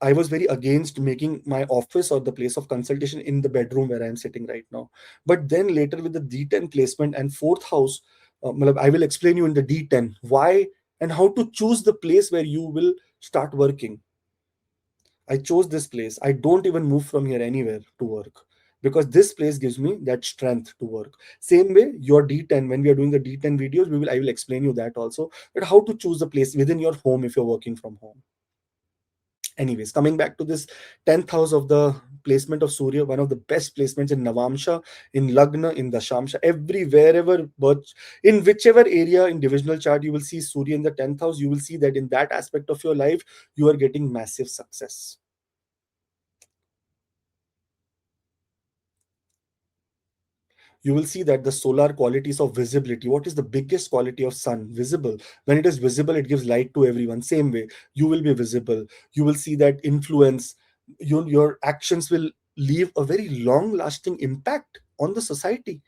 I was very against making my office or the place of consultation in the bedroom where I am sitting right now. But then later with the D10 placement and fourth house, matlab, I will explain you in the D10 why and how to choose the place where you will start working. I chose this place. I don't even move from here anywhere to work because this place gives me that strength to work. Same way, your D10, when we are doing the D10 videos, I will explain you that also. But how to choose the place within your home if you're working from home. Anyways, coming back to this 10th house of the placement of Surya, one of the best placements in Navamsha, in Lagna, in Dashamsha, every wherever birth, in whichever area in divisional chart you will see Surya in the 10th house, you will see that in that aspect of your life, you are getting massive success. You will see that the solar qualities of visibility, what is the biggest quality of sun? Visible. When it is visible, it gives light to everyone. Same way, you will be visible. You will see that influence. Your actions will leave a very long lasting impact on the society.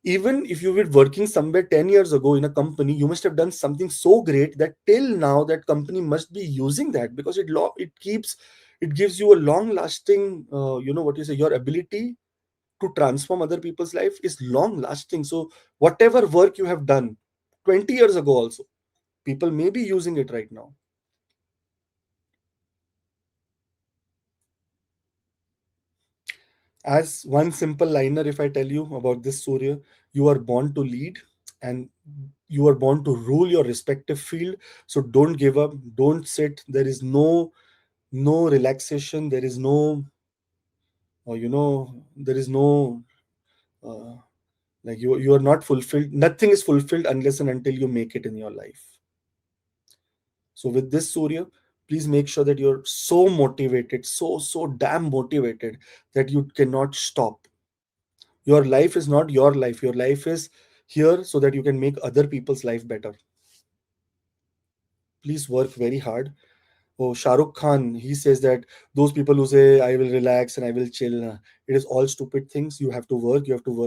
Even if you were working somewhere 10 years ago in a company, you must have done something so great that till now that company must be using that, because it gives you a long lasting, what you say, your ability to transform other people's life is long lasting. So whatever work you have done 20 years ago also, people may be using it right now. As one simple liner, if I tell you about this Surya, you are born to lead, and you are born to rule your respective field. So don't give up, don't sit. There is no relaxation, there is no, there is no, uh, like you are not fulfilled. Nothing is fulfilled unless and until you make it in your life. So with this Surya, please make sure that you're so motivated, so damn motivated that you cannot stop. Your life is not your life. Your life is here so that you can make other people's life better. Please work very hard. Oh, Shah Rukh Khan, he says that those people who say, I will relax and I will chill, it is all stupid things. You have to work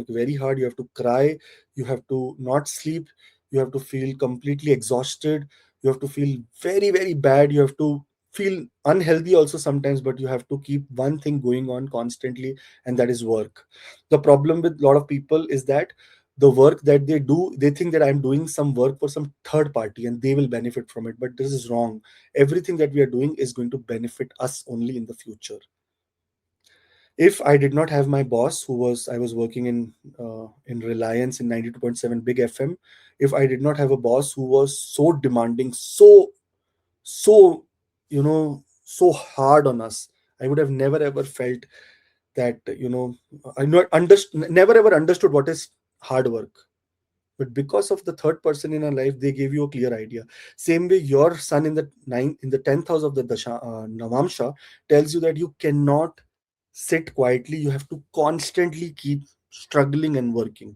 very hard, you have to cry, you have to not sleep, you have to feel completely exhausted, you have to feel very, very bad, you have to feel unhealthy also sometimes, but you have to keep one thing going on constantly, and that is work. The problem with a lot of people is that the work that they do, they think that I'm doing some work for some third party and they will benefit from it, but this is wrong. Everything that we are doing is going to benefit us only in the future. If I did not have my boss, who was I was working in Reliance in 92.7 Big FM, if I did not have a boss who was so demanding, so so hard on us, I would have never ever felt that, I never ever understood what is hard work. But because of the third person in our life, they gave you a clear idea. Same way, your son in the 10th house of the Navamsha tells you that you cannot sit quietly. You have to constantly keep struggling and working.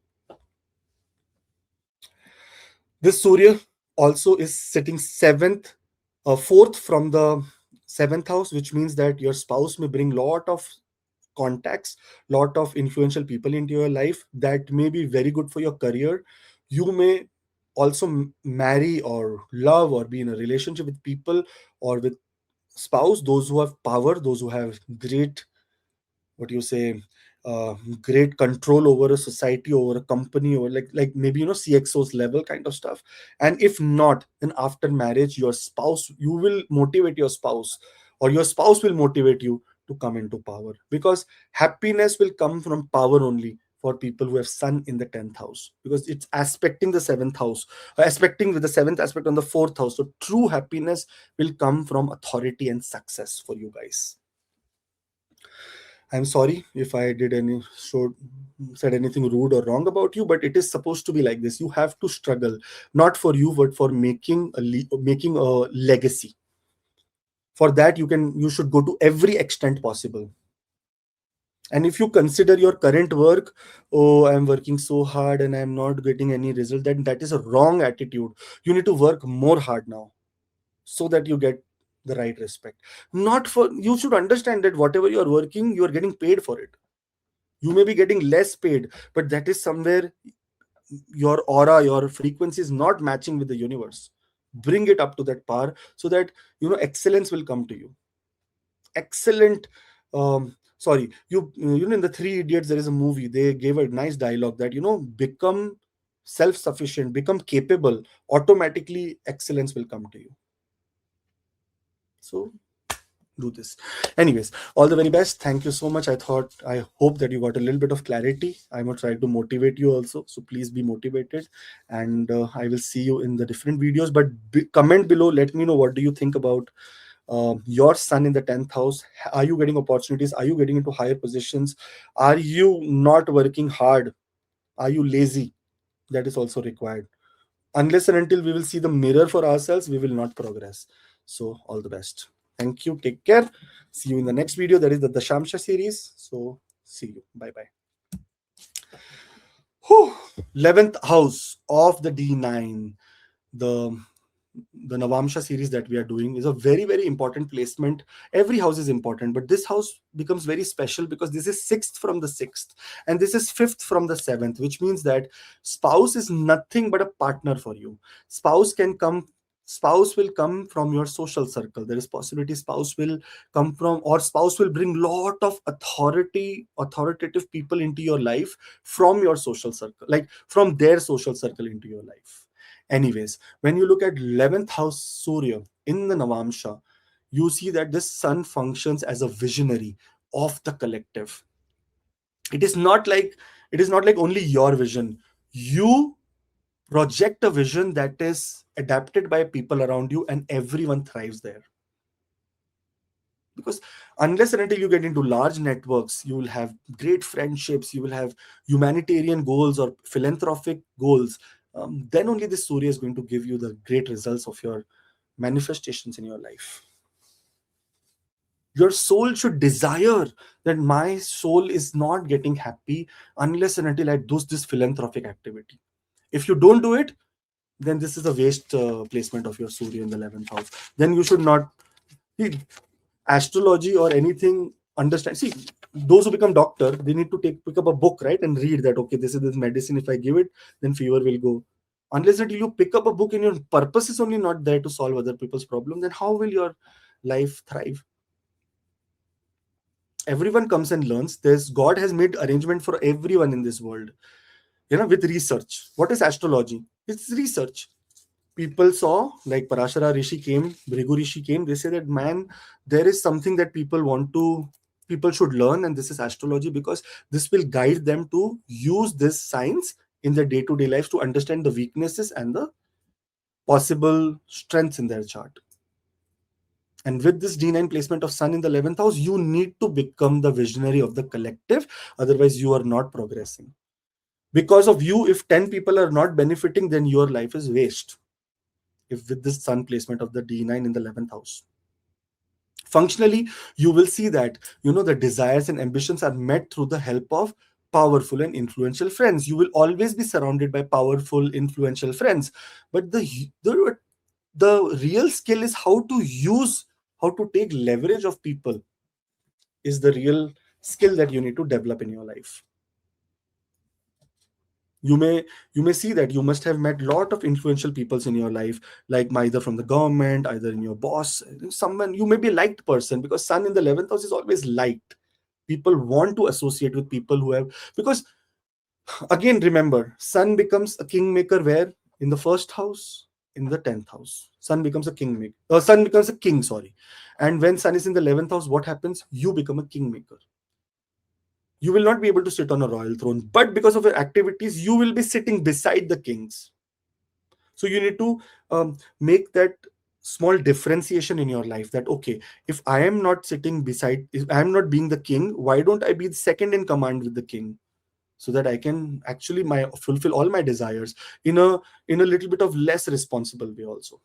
This Surya also is sitting fourth from the seventh house, which means that your spouse may bring lot of contacts, lot of influential people into your life that may be very good for your career. You may also marry or love or be in a relationship with people or with spouse, those who have power, those who have great, what you say, great control over a society, over a company, or like maybe CXO's level kind of stuff. And if not, then after marriage, your spouse, you will motivate your spouse, or your spouse will motivate you to come into power, because happiness will come from power only for people who have sun in the 10th house, because it's aspecting the seventh house, aspecting with the seventh aspect on the fourth house. So true happiness will come from authority and success for you guys. I'm sorry if I did any said anything rude or wrong about you, but it is supposed to be like this. You have to struggle, not for you, but for making a legacy. For that, you should go to every extent possible. And if you consider your current work, oh, I'm working so hard and I'm not getting any result, then that is a wrong attitude. You need to work more hard now so that you get the right respect. Not for You should understand that whatever you are working, you are getting paid for it. You may be getting less paid, but that is somewhere your aura, your frequency is not matching with the universe. bring it up to that par, so that excellence will come to you. Excellent. Sorry, in the Three Idiots there is a movie, they gave a nice dialogue that become self-sufficient, become capable, automatically excellence will come to you. So do this. Anyways, all the very best. Thank you so much. I hope that you got a little bit of clarity. I'm going to try to motivate you also, so please be motivated. And I will see you in the different videos, but comment below, let me know what do you think about your sun in the 10th house. Are you getting opportunities? Are you getting into higher positions? Are you not working hard? Are you lazy? That is also required. Unless and until we will see the mirror for ourselves, we will not progress. So all the best. Thank you. Take care. See you in the next video. That is the Dashamsha series. So see you. Bye bye. 11th house of the D9. The Navamsha series that we are doing is a very, very important placement. Every house is important, but this house becomes very special because this is sixth from the sixth, and this is fifth from the seventh, which means that spouse is nothing but a partner for you. Spouse can come. Spouse will come from your social circle. There is possibility spouse will come from, or spouse will bring lot of authoritative people into your life from your social circle, like from their social circle into your life. Anyways, when you look at 11th house Surya in the Navamsha, you see that this sun functions as a visionary of the collective. It is not like only your vision. You project a vision that is adapted by people around you, and everyone thrives there. Because unless and until you get into large networks, you will have great friendships, you will have humanitarian goals or philanthropic goals. Then only this Surya is going to give you the great results of your manifestations in your life. Your soul should desire that my soul is not getting happy unless and until I do this philanthropic activity. If you don't do it, then this is a waste placement of your Surya in the 11th house. Then you should not. See, astrology or anything, understand, see, those who become doctor, they need to pick up a book, right, and read that, okay, this is this medicine, if I give it, then fever will go. Unless until you pick up a book and your purpose is only not there to solve other people's problem, then how will your life thrive? Everyone comes and learns. There's God has made arrangement for everyone in this world, with research. What is astrology? It's research. People saw, like Parashara Rishi came, Bhrigu Rishi came, they say that, man, there is something that people should learn, and this is astrology, because this will guide them to use this science in their day-to-day life to understand the weaknesses and the possible strengths in their chart. And with this D9 placement of Sun in the 11th house, you need to become the visionary of the collective. Otherwise, you are not progressing. Because of you, if 10 people are not benefiting, then your life is waste. If with this Sun placement of the D9 in the 11th house. Functionally, you will see that, the desires and ambitions are met through the help of powerful and influential friends. You will always be surrounded by powerful, influential friends. But the real skill is how to take leverage of people is the real skill that you need to develop in your life. You may see that you must have met lot of influential peoples in your life, like either from the government, either in your boss, someone. You may be a liked person, because Sun in the 11th house is always liked. People want to associate with people who have, because again, remember, Sun becomes a kingmaker where? In the first house, in the 10th house. Sun becomes a kingmaker. Sun becomes a king, sorry. And when Sun is in the 11th house, what happens? You become a kingmaker. You will not be able to sit on a royal throne, but because of your activities, you will be sitting beside the kings. So you need to make that small differentiation in your life, that, okay, if I am not sitting beside, if I am not being the king, why don't I be second in command with the king? So that I can actually fulfill all my desires in a little bit of less responsible way also.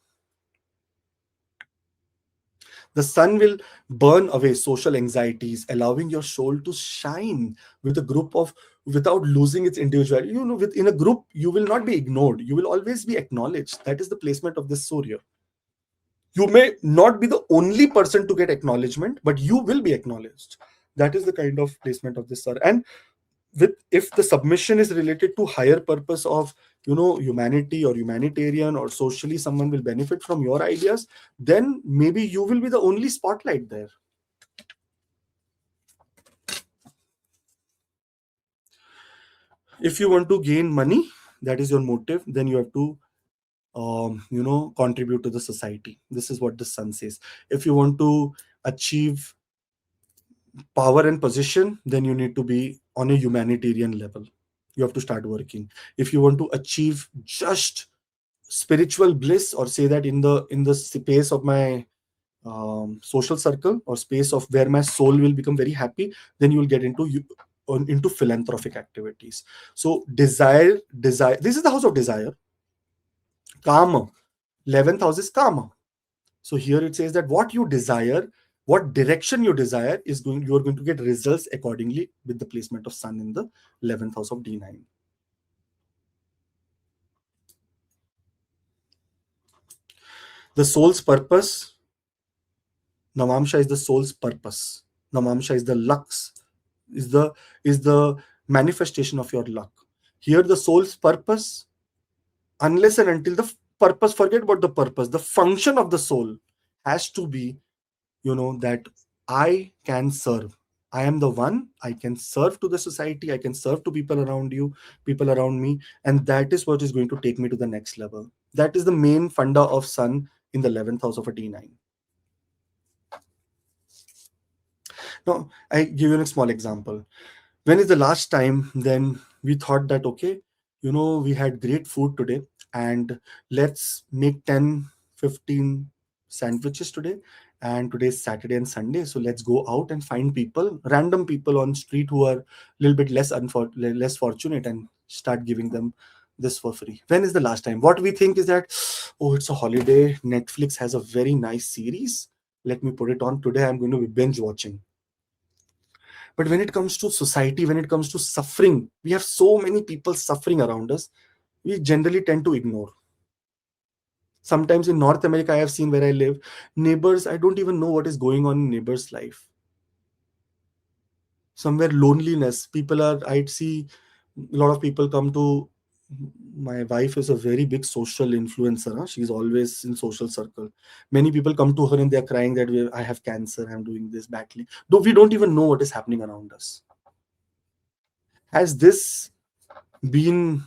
The Sun will burn away social anxieties, allowing your soul to shine with a group of, without losing its individuality. Within a group, you will not be ignored. You will always be acknowledged. That is the placement of this Surya. You may not be the only person to get acknowledgement, but you will be acknowledged. That is the kind of placement of this Surya. And if the submission is related to higher purpose of humanity or humanitarian or socially someone will benefit from your ideas, then maybe you will be the only spotlight there. If you want to gain money, that is your motive, then you have to contribute to the society. This is what the sun says. If you want to achieve power and position, then you need to be on a humanitarian level. You have to start working. If you want to achieve just spiritual bliss, or say that in the space of my social circle, or space of where my soul will become very happy, then you will get into philanthropic activities. So desire, this is the house of desire. Karma, 11th house is karma. So here it says that what you desire, what direction you desire, you are going to get results accordingly with the placement of sun in the 11th house of D9. The soul's purpose, Navamsha is the soul's purpose. Navamsha is the lux, is the manifestation of your luck. Here the soul's purpose, unless and until the purpose, forget about the purpose, the function of the soul has to be, that I can serve. I am the one, I can serve to the society, I can serve to people around you, people around me, and that is what is going to take me to the next level. That is the main funda of sun in the 11th house of a D9. Now, I give you a small example. When is the last time then we thought that, okay, we had great food today, and let's make 10, 15 sandwiches today, and today's Saturday and Sunday, so let's go out and find people, random people on street who are a little bit less fortunate, and start giving them this for free. When is the last time? What we think is that, oh, it's a holiday, Netflix has a very nice series, let me put it on today, I'm going to be binge watching. But when it comes to society, when it comes to suffering, we have so many people suffering around us, we generally tend to ignore. Sometimes in North America, I have seen, where I live, neighbors, I don't even know what is going on in neighbors' life. Somewhere loneliness, I'd see a lot of people come to, my wife is a very big social influencer. Huh? She's always in social circle. Many people come to her and they're crying that I have cancer, I'm doing this badly. Though we don't even know what is happening around us. Has this been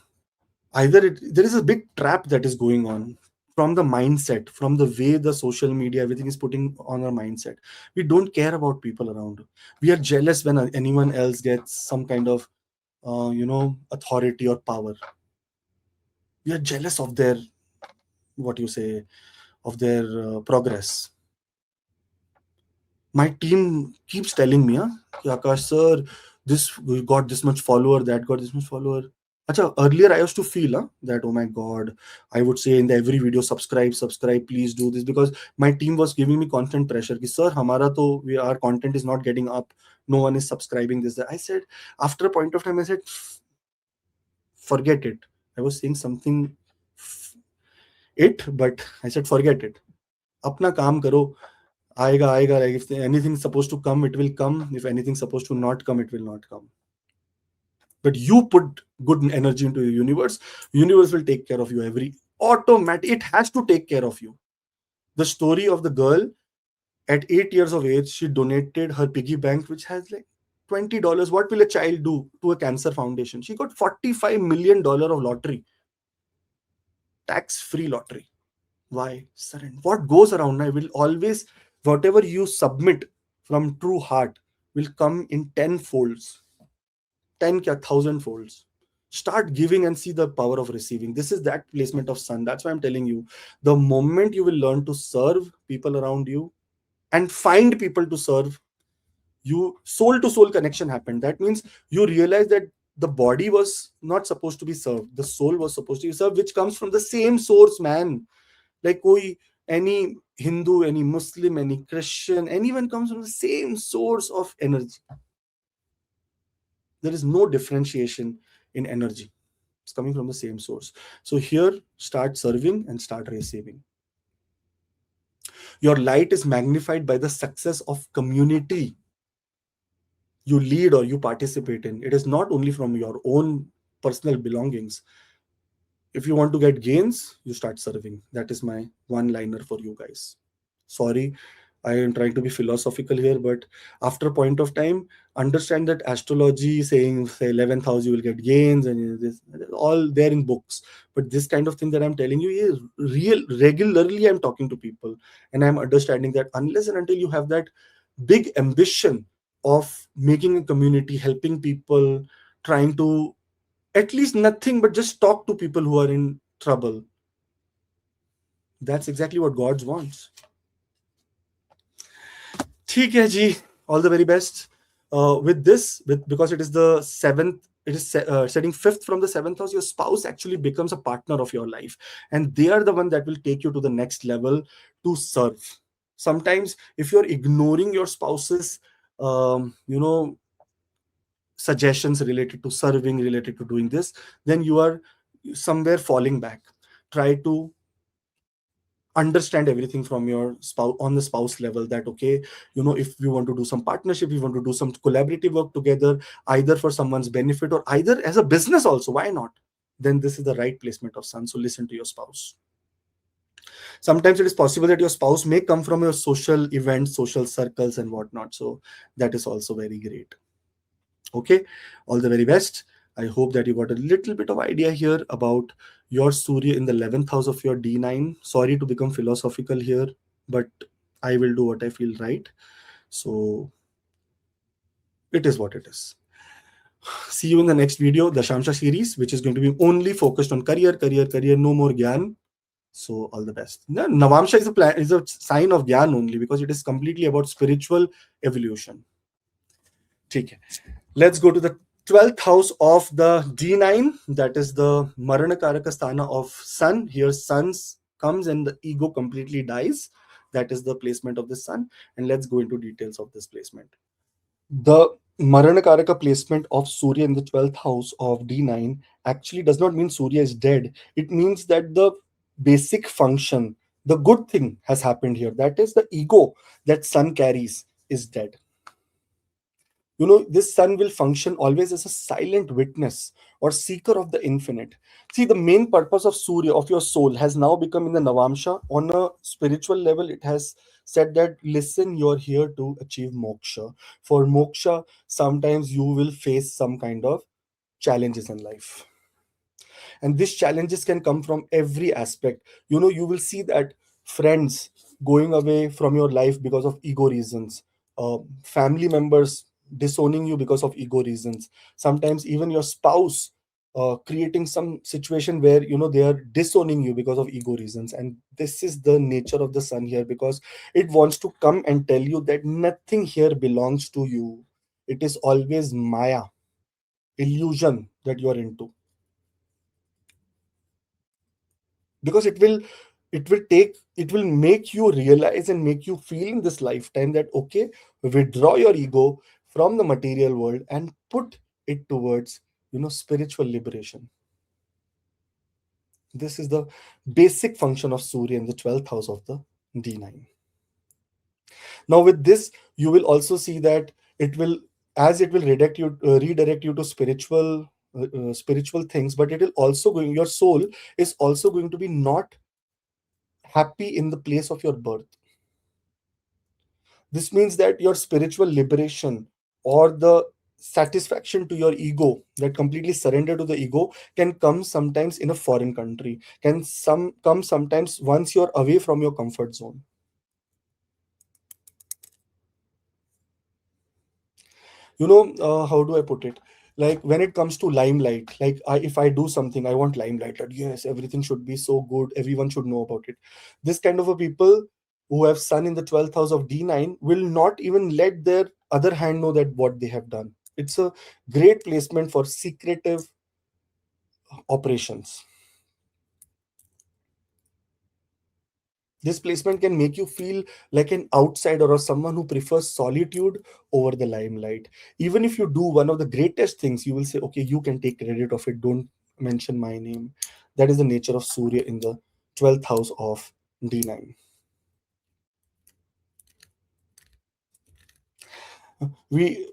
there is a big trap that is going on from the mindset, from the way the social media, everything is putting on our mindset. We don't care about people around. We are jealous when anyone else gets some kind of authority or power. We are jealous of their, what you say, of their progress. My team keeps telling me, "Ki, Akash sir, this we got this much follower, that got this much follower." Acha, earlier I used to feel that, oh my god, I would say in the every video, subscribe, please do this, because my team was giving me constant pressure. Ki, sir, our content is not getting up. No one is subscribing this. That. I said, after a point of time, I said, forget it. I was saying something, but I said, forget it. Apna kaam karo. Aega. Like if anything is supposed to come, it will come. If anything is supposed to not come, it will not come. But you put good energy into your universe will take care of you. It has to take care of you. The story of the girl at 8 years of age, she donated her piggy bank, which has like $20. What will a child do to a cancer foundation? She got $45 million of lottery, tax-free lottery. Why? Surrender. What goes around, I will always, whatever you submit from true heart will come in 10 folds, 10 kya 1,000 folds. Start giving and see the power of receiving. This is that placement of sun. That's why I'm telling you, the moment you will learn to serve people around you and find people to serve you, soul to soul connection happened. That means you realize that the body was not supposed to be served, the soul was supposed to be served, which comes from the same source, man. Like any Hindu, any Muslim, any Christian, anyone comes from the same source of energy. There is no differentiation in energy. It's coming from the same source. So here, start serving and start receiving. Your light is magnified by the success of community you lead or you participate in. It is not only from your own personal belongings. If you want to get gains, you start serving. That is my one liner for you guys. Sorry, I am trying to be philosophical here, but after a point of time, understand that astrology saying say 11th house you will get gains and this all there in books. But this kind of thing that I'm telling you is real. Regularly, I'm talking to people and I'm understanding that unless and until you have that big ambition of making a community, helping people, trying to at least nothing but just talk to people who are in trouble. That's exactly what God wants. ठीक है जी. All the very best. With this, because it is the seventh, it is setting fifth from the seventh house. Your spouse actually becomes a partner of your life, and they are the one that will take you to the next level to serve. Sometimes, if you're ignoring your spouse's, you know, suggestions related to serving, related to doing this, then you are somewhere falling back. Try to understand everything from your spouse on the spouse level, that okay, if we want to do some partnership, we want to do some collaborative work together, either for someone's benefit or either as a business also, why not? Then this is the right placement of sun. So listen to your spouse. Sometimes it is possible that your spouse may come from your social events, social circles and whatnot, so that is also very great. Okay, all the very best. I hope that you got a little bit of idea here about your Surya in the 11th house of your D9. Sorry to become philosophical here, but I will do what I feel right. So it is what it is. See you in the next video, the Shamsha series, which is going to be only focused on career, no more Gyan. So all the best. Navamsha is a sign of Gyan only, because it is completely about spiritual evolution. Okay. Let's go to the 12th house of the D9. That is the Marana Karaka Sthana of Sun. Here, Sun comes and the ego completely dies. That is the placement of the Sun. And let's go into details of this placement. The Marana Karaka placement of Surya in the 12th house of D9 actually does not mean Surya is dead. It means that the basic function, the good thing has happened here. That is the ego that Sun carries is dead. This sun will function always as a silent witness or seeker of the infinite. See, the main purpose of Surya, of your soul, has now become in the Navamsha. On a spiritual level, it has said that, listen, you're here to achieve moksha. For moksha, sometimes you will face some kind of challenges in life, and these challenges can come from every aspect. You will see that friends going away from your life because of ego reasons, family members disowning you because of ego reasons, sometimes even your spouse creating some situation where they are disowning you because of ego reasons. And this is the nature of the sun here, because it wants to come and tell you that nothing here belongs to you. It is always maya, illusion that you are into, because it will make you realize and make you feel in this lifetime that okay, withdraw your ego from the material world and put it towards spiritual liberation. This is the basic function of Surya in the 12th house of the D9. Now with this, you will also see that it will redirect you to spiritual things, but it will also going your soul is also going to be not happy in the place of your birth. This means that your spiritual liberation or the satisfaction to your ego, that completely surrender to the ego, can come sometimes in a foreign country, can come sometimes once you're away from your comfort zone. How do I put it? Like when it comes to limelight, like if I do something, I want limelight, that yes, everything should be so good, everyone should know about it. This kind of a people who have sun in the 12th house of D9 will not even let their other hand know that what they have done. It's a great placement for secretive operations. This placement can make you feel like an outsider or someone who prefers solitude over the limelight. Even if you do one of the greatest things, you will say, okay, you can take credit of it. Don't mention my name. That is the nature of Surya in the 12th house of D9. We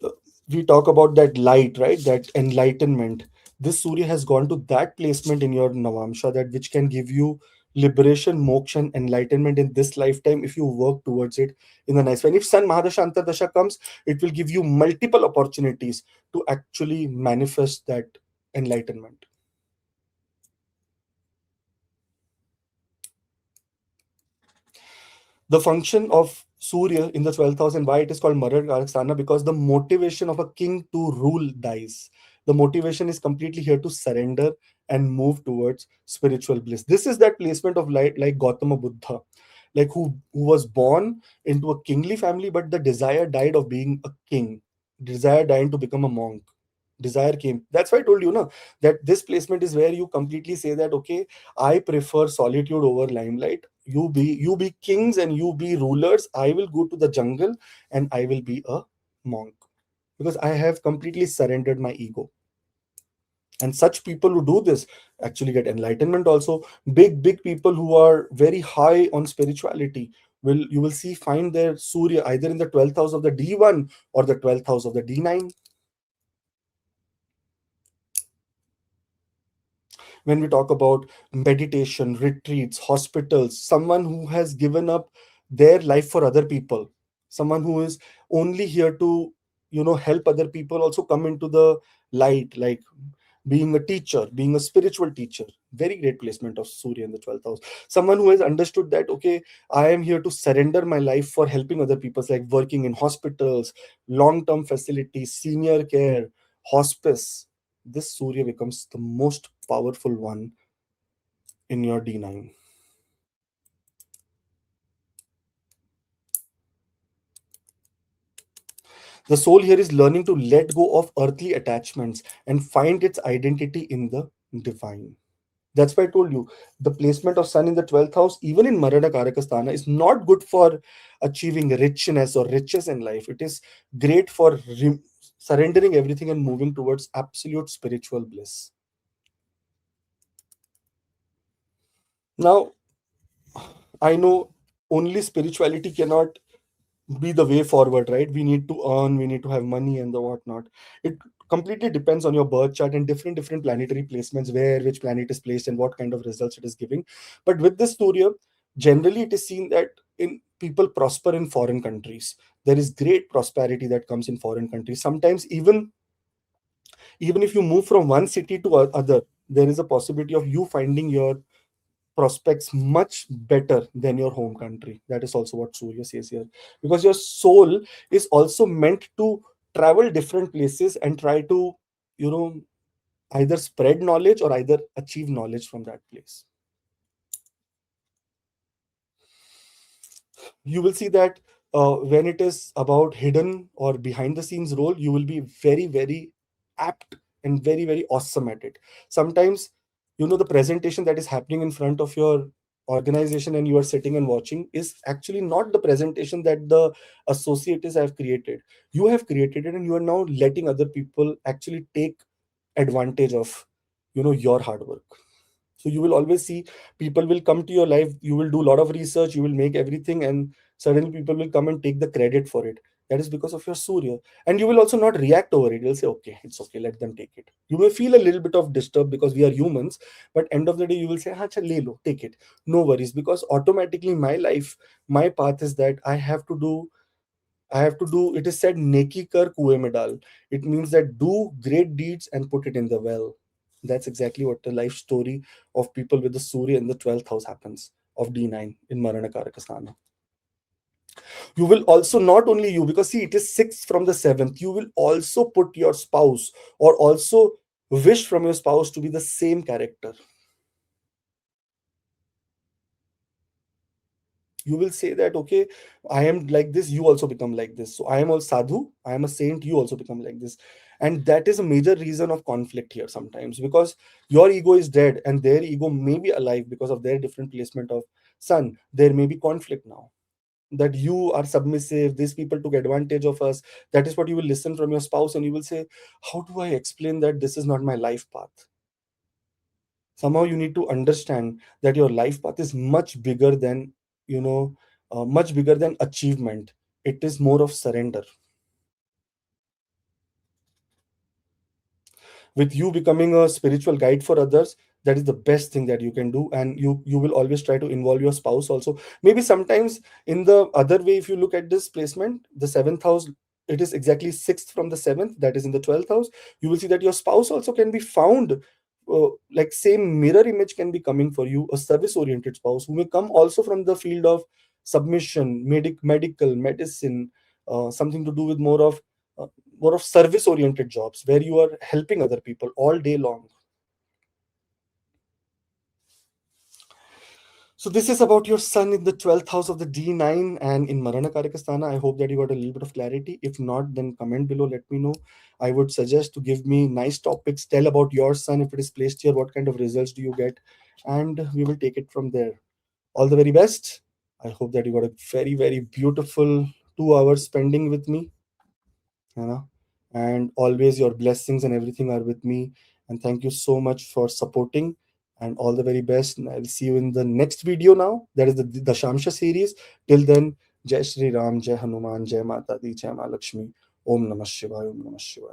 we talk about that light, right? That enlightenment, this Surya has gone to that placement in your Navamsha, that which can give you liberation, moksha, and enlightenment in this lifetime if you work towards it in a nice way. And if Sun Mahadasha Antardasha comes, it will give you multiple opportunities to actually manifest that enlightenment. The function of Surya in the 12,000, why it is called Marar Karaksana, because the motivation of a king to rule dies. The motivation is completely here to surrender and move towards spiritual bliss. This is that placement of light, like Gautama Buddha, like who was born into a kingly family, but the desire died of being a king, desire died to become a monk. Desire came. That's why I told you, no, that this placement is where you completely say that, okay, I prefer solitude over limelight. You be kings and you be rulers. I will go to the jungle and I will be a monk, because I have completely surrendered my ego. And such people who do this actually get enlightenment also. Big people who are very high on spirituality will, you will see, find their Surya either in the 12th house of the D1 or the 12th house of the D9. When we talk about meditation, retreats, hospitals, someone who has given up their life for other people, someone who is only here to, help other people also come into the light, like being a teacher, being a spiritual teacher. Very great placement of Surya in the 12th house. Someone who has understood that, okay, I am here to surrender my life for helping other people, like working in hospitals, long term facilities, senior care, hospice. This Surya becomes the most powerful one in your D9. The soul here is learning to let go of earthly attachments and find its identity in the divine. That's why I told you the placement of Sun in the 12th house, even in Marana Karakasthana, is not good for achieving richness or riches in life. It is great for surrendering everything and moving towards absolute spiritual bliss. Now, I know only spirituality cannot be the way forward, right? We need to earn, we need to have money and the whatnot. It completely depends on your birth chart and different planetary placements, where which planet is placed and what kind of results it is giving. But with this Surya, generally it is seen that in people prosper in foreign countries. There is great prosperity that comes in foreign countries. Sometimes even if you move from one city to other, there is a possibility of you finding your prospects much better than your home country. That is also what Surya says here. Because your soul is also meant to travel different places and try to, you know, either spread knowledge or either achieve knowledge from that place. You will see that when it is about hidden or behind the scenes role, you will be very apt and very awesome at it. Sometimes, the presentation that is happening in front of your organization and you are sitting and watching is actually not the presentation that the associates have created. You have created it and you are now letting other people actually take advantage of, your hard work. So you will always see people will come to your life, you will do a lot of research, you will make everything, and suddenly people will come and take the credit for it. That is because of your Surya. And you will also not react over it. You'll say, okay, it's okay, let them take it. You may feel a little bit of disturb because we are humans, but end of the day you will say, acha, le lo, take it, no worries. Because automatically my life, my path is that I have to do, it is said, Neki kar kuएं में डाल. It means that do great deeds and put it in the well. That's exactly what the life story of people with the Surya in the 12th house happens of D9 in Marana Karakasana. You will also, not only you, because see, it is 6th from the 7th, you will also put your spouse or also wish from your spouse to be the same character. You will say that, okay, I am like this, you also become like this. So I am a sadhu, I am a saint, you also become like this. And that is a major reason of conflict here sometimes, because your ego is dead and their ego may be alive because of their different placement of sun. There may be conflict now, that you are submissive, these people took advantage of us. That is what you will listen from your spouse, and you will say, how do I explain that this is not my life path? Somehow you need to understand that your life path is much bigger than, much bigger than achievement. It is more of surrender. with you becoming a spiritual guide for others, that is the best thing that you can do. And you will always try to involve your spouse also. Maybe sometimes in the other way, if you look at this placement, the seventh house, it is exactly sixth from the seventh, that is in the 12th house. You will see that your spouse also can be found, like same mirror image can be coming for you, a service oriented spouse who may come also from the field of submission, medical medicine, something to do with uh, more of service oriented jobs where you are helping other people all day long. So this is about your sun in the 12th house of the D9 and in Marana Karakasthana. I hope that you got a little bit of clarity. If not, then comment below, let me know. I would suggest to give me nice topics, tell about your sun, if it is placed here, what kind of results do you get, and we will take it from there. All the very best. I hope that you got a very, very beautiful 2 hours spending with me, you know, and always your blessings and everything are with me. And thank you so much for supporting, and all the very best. And I'll see you in the next video now. That is the Shamsha series. Till then, Jai Shri Ram, Jai Hanuman, Jai Mata Di, Jai Ma Lakshmi. Om Namah Shivaya, Om Namah Shivaya.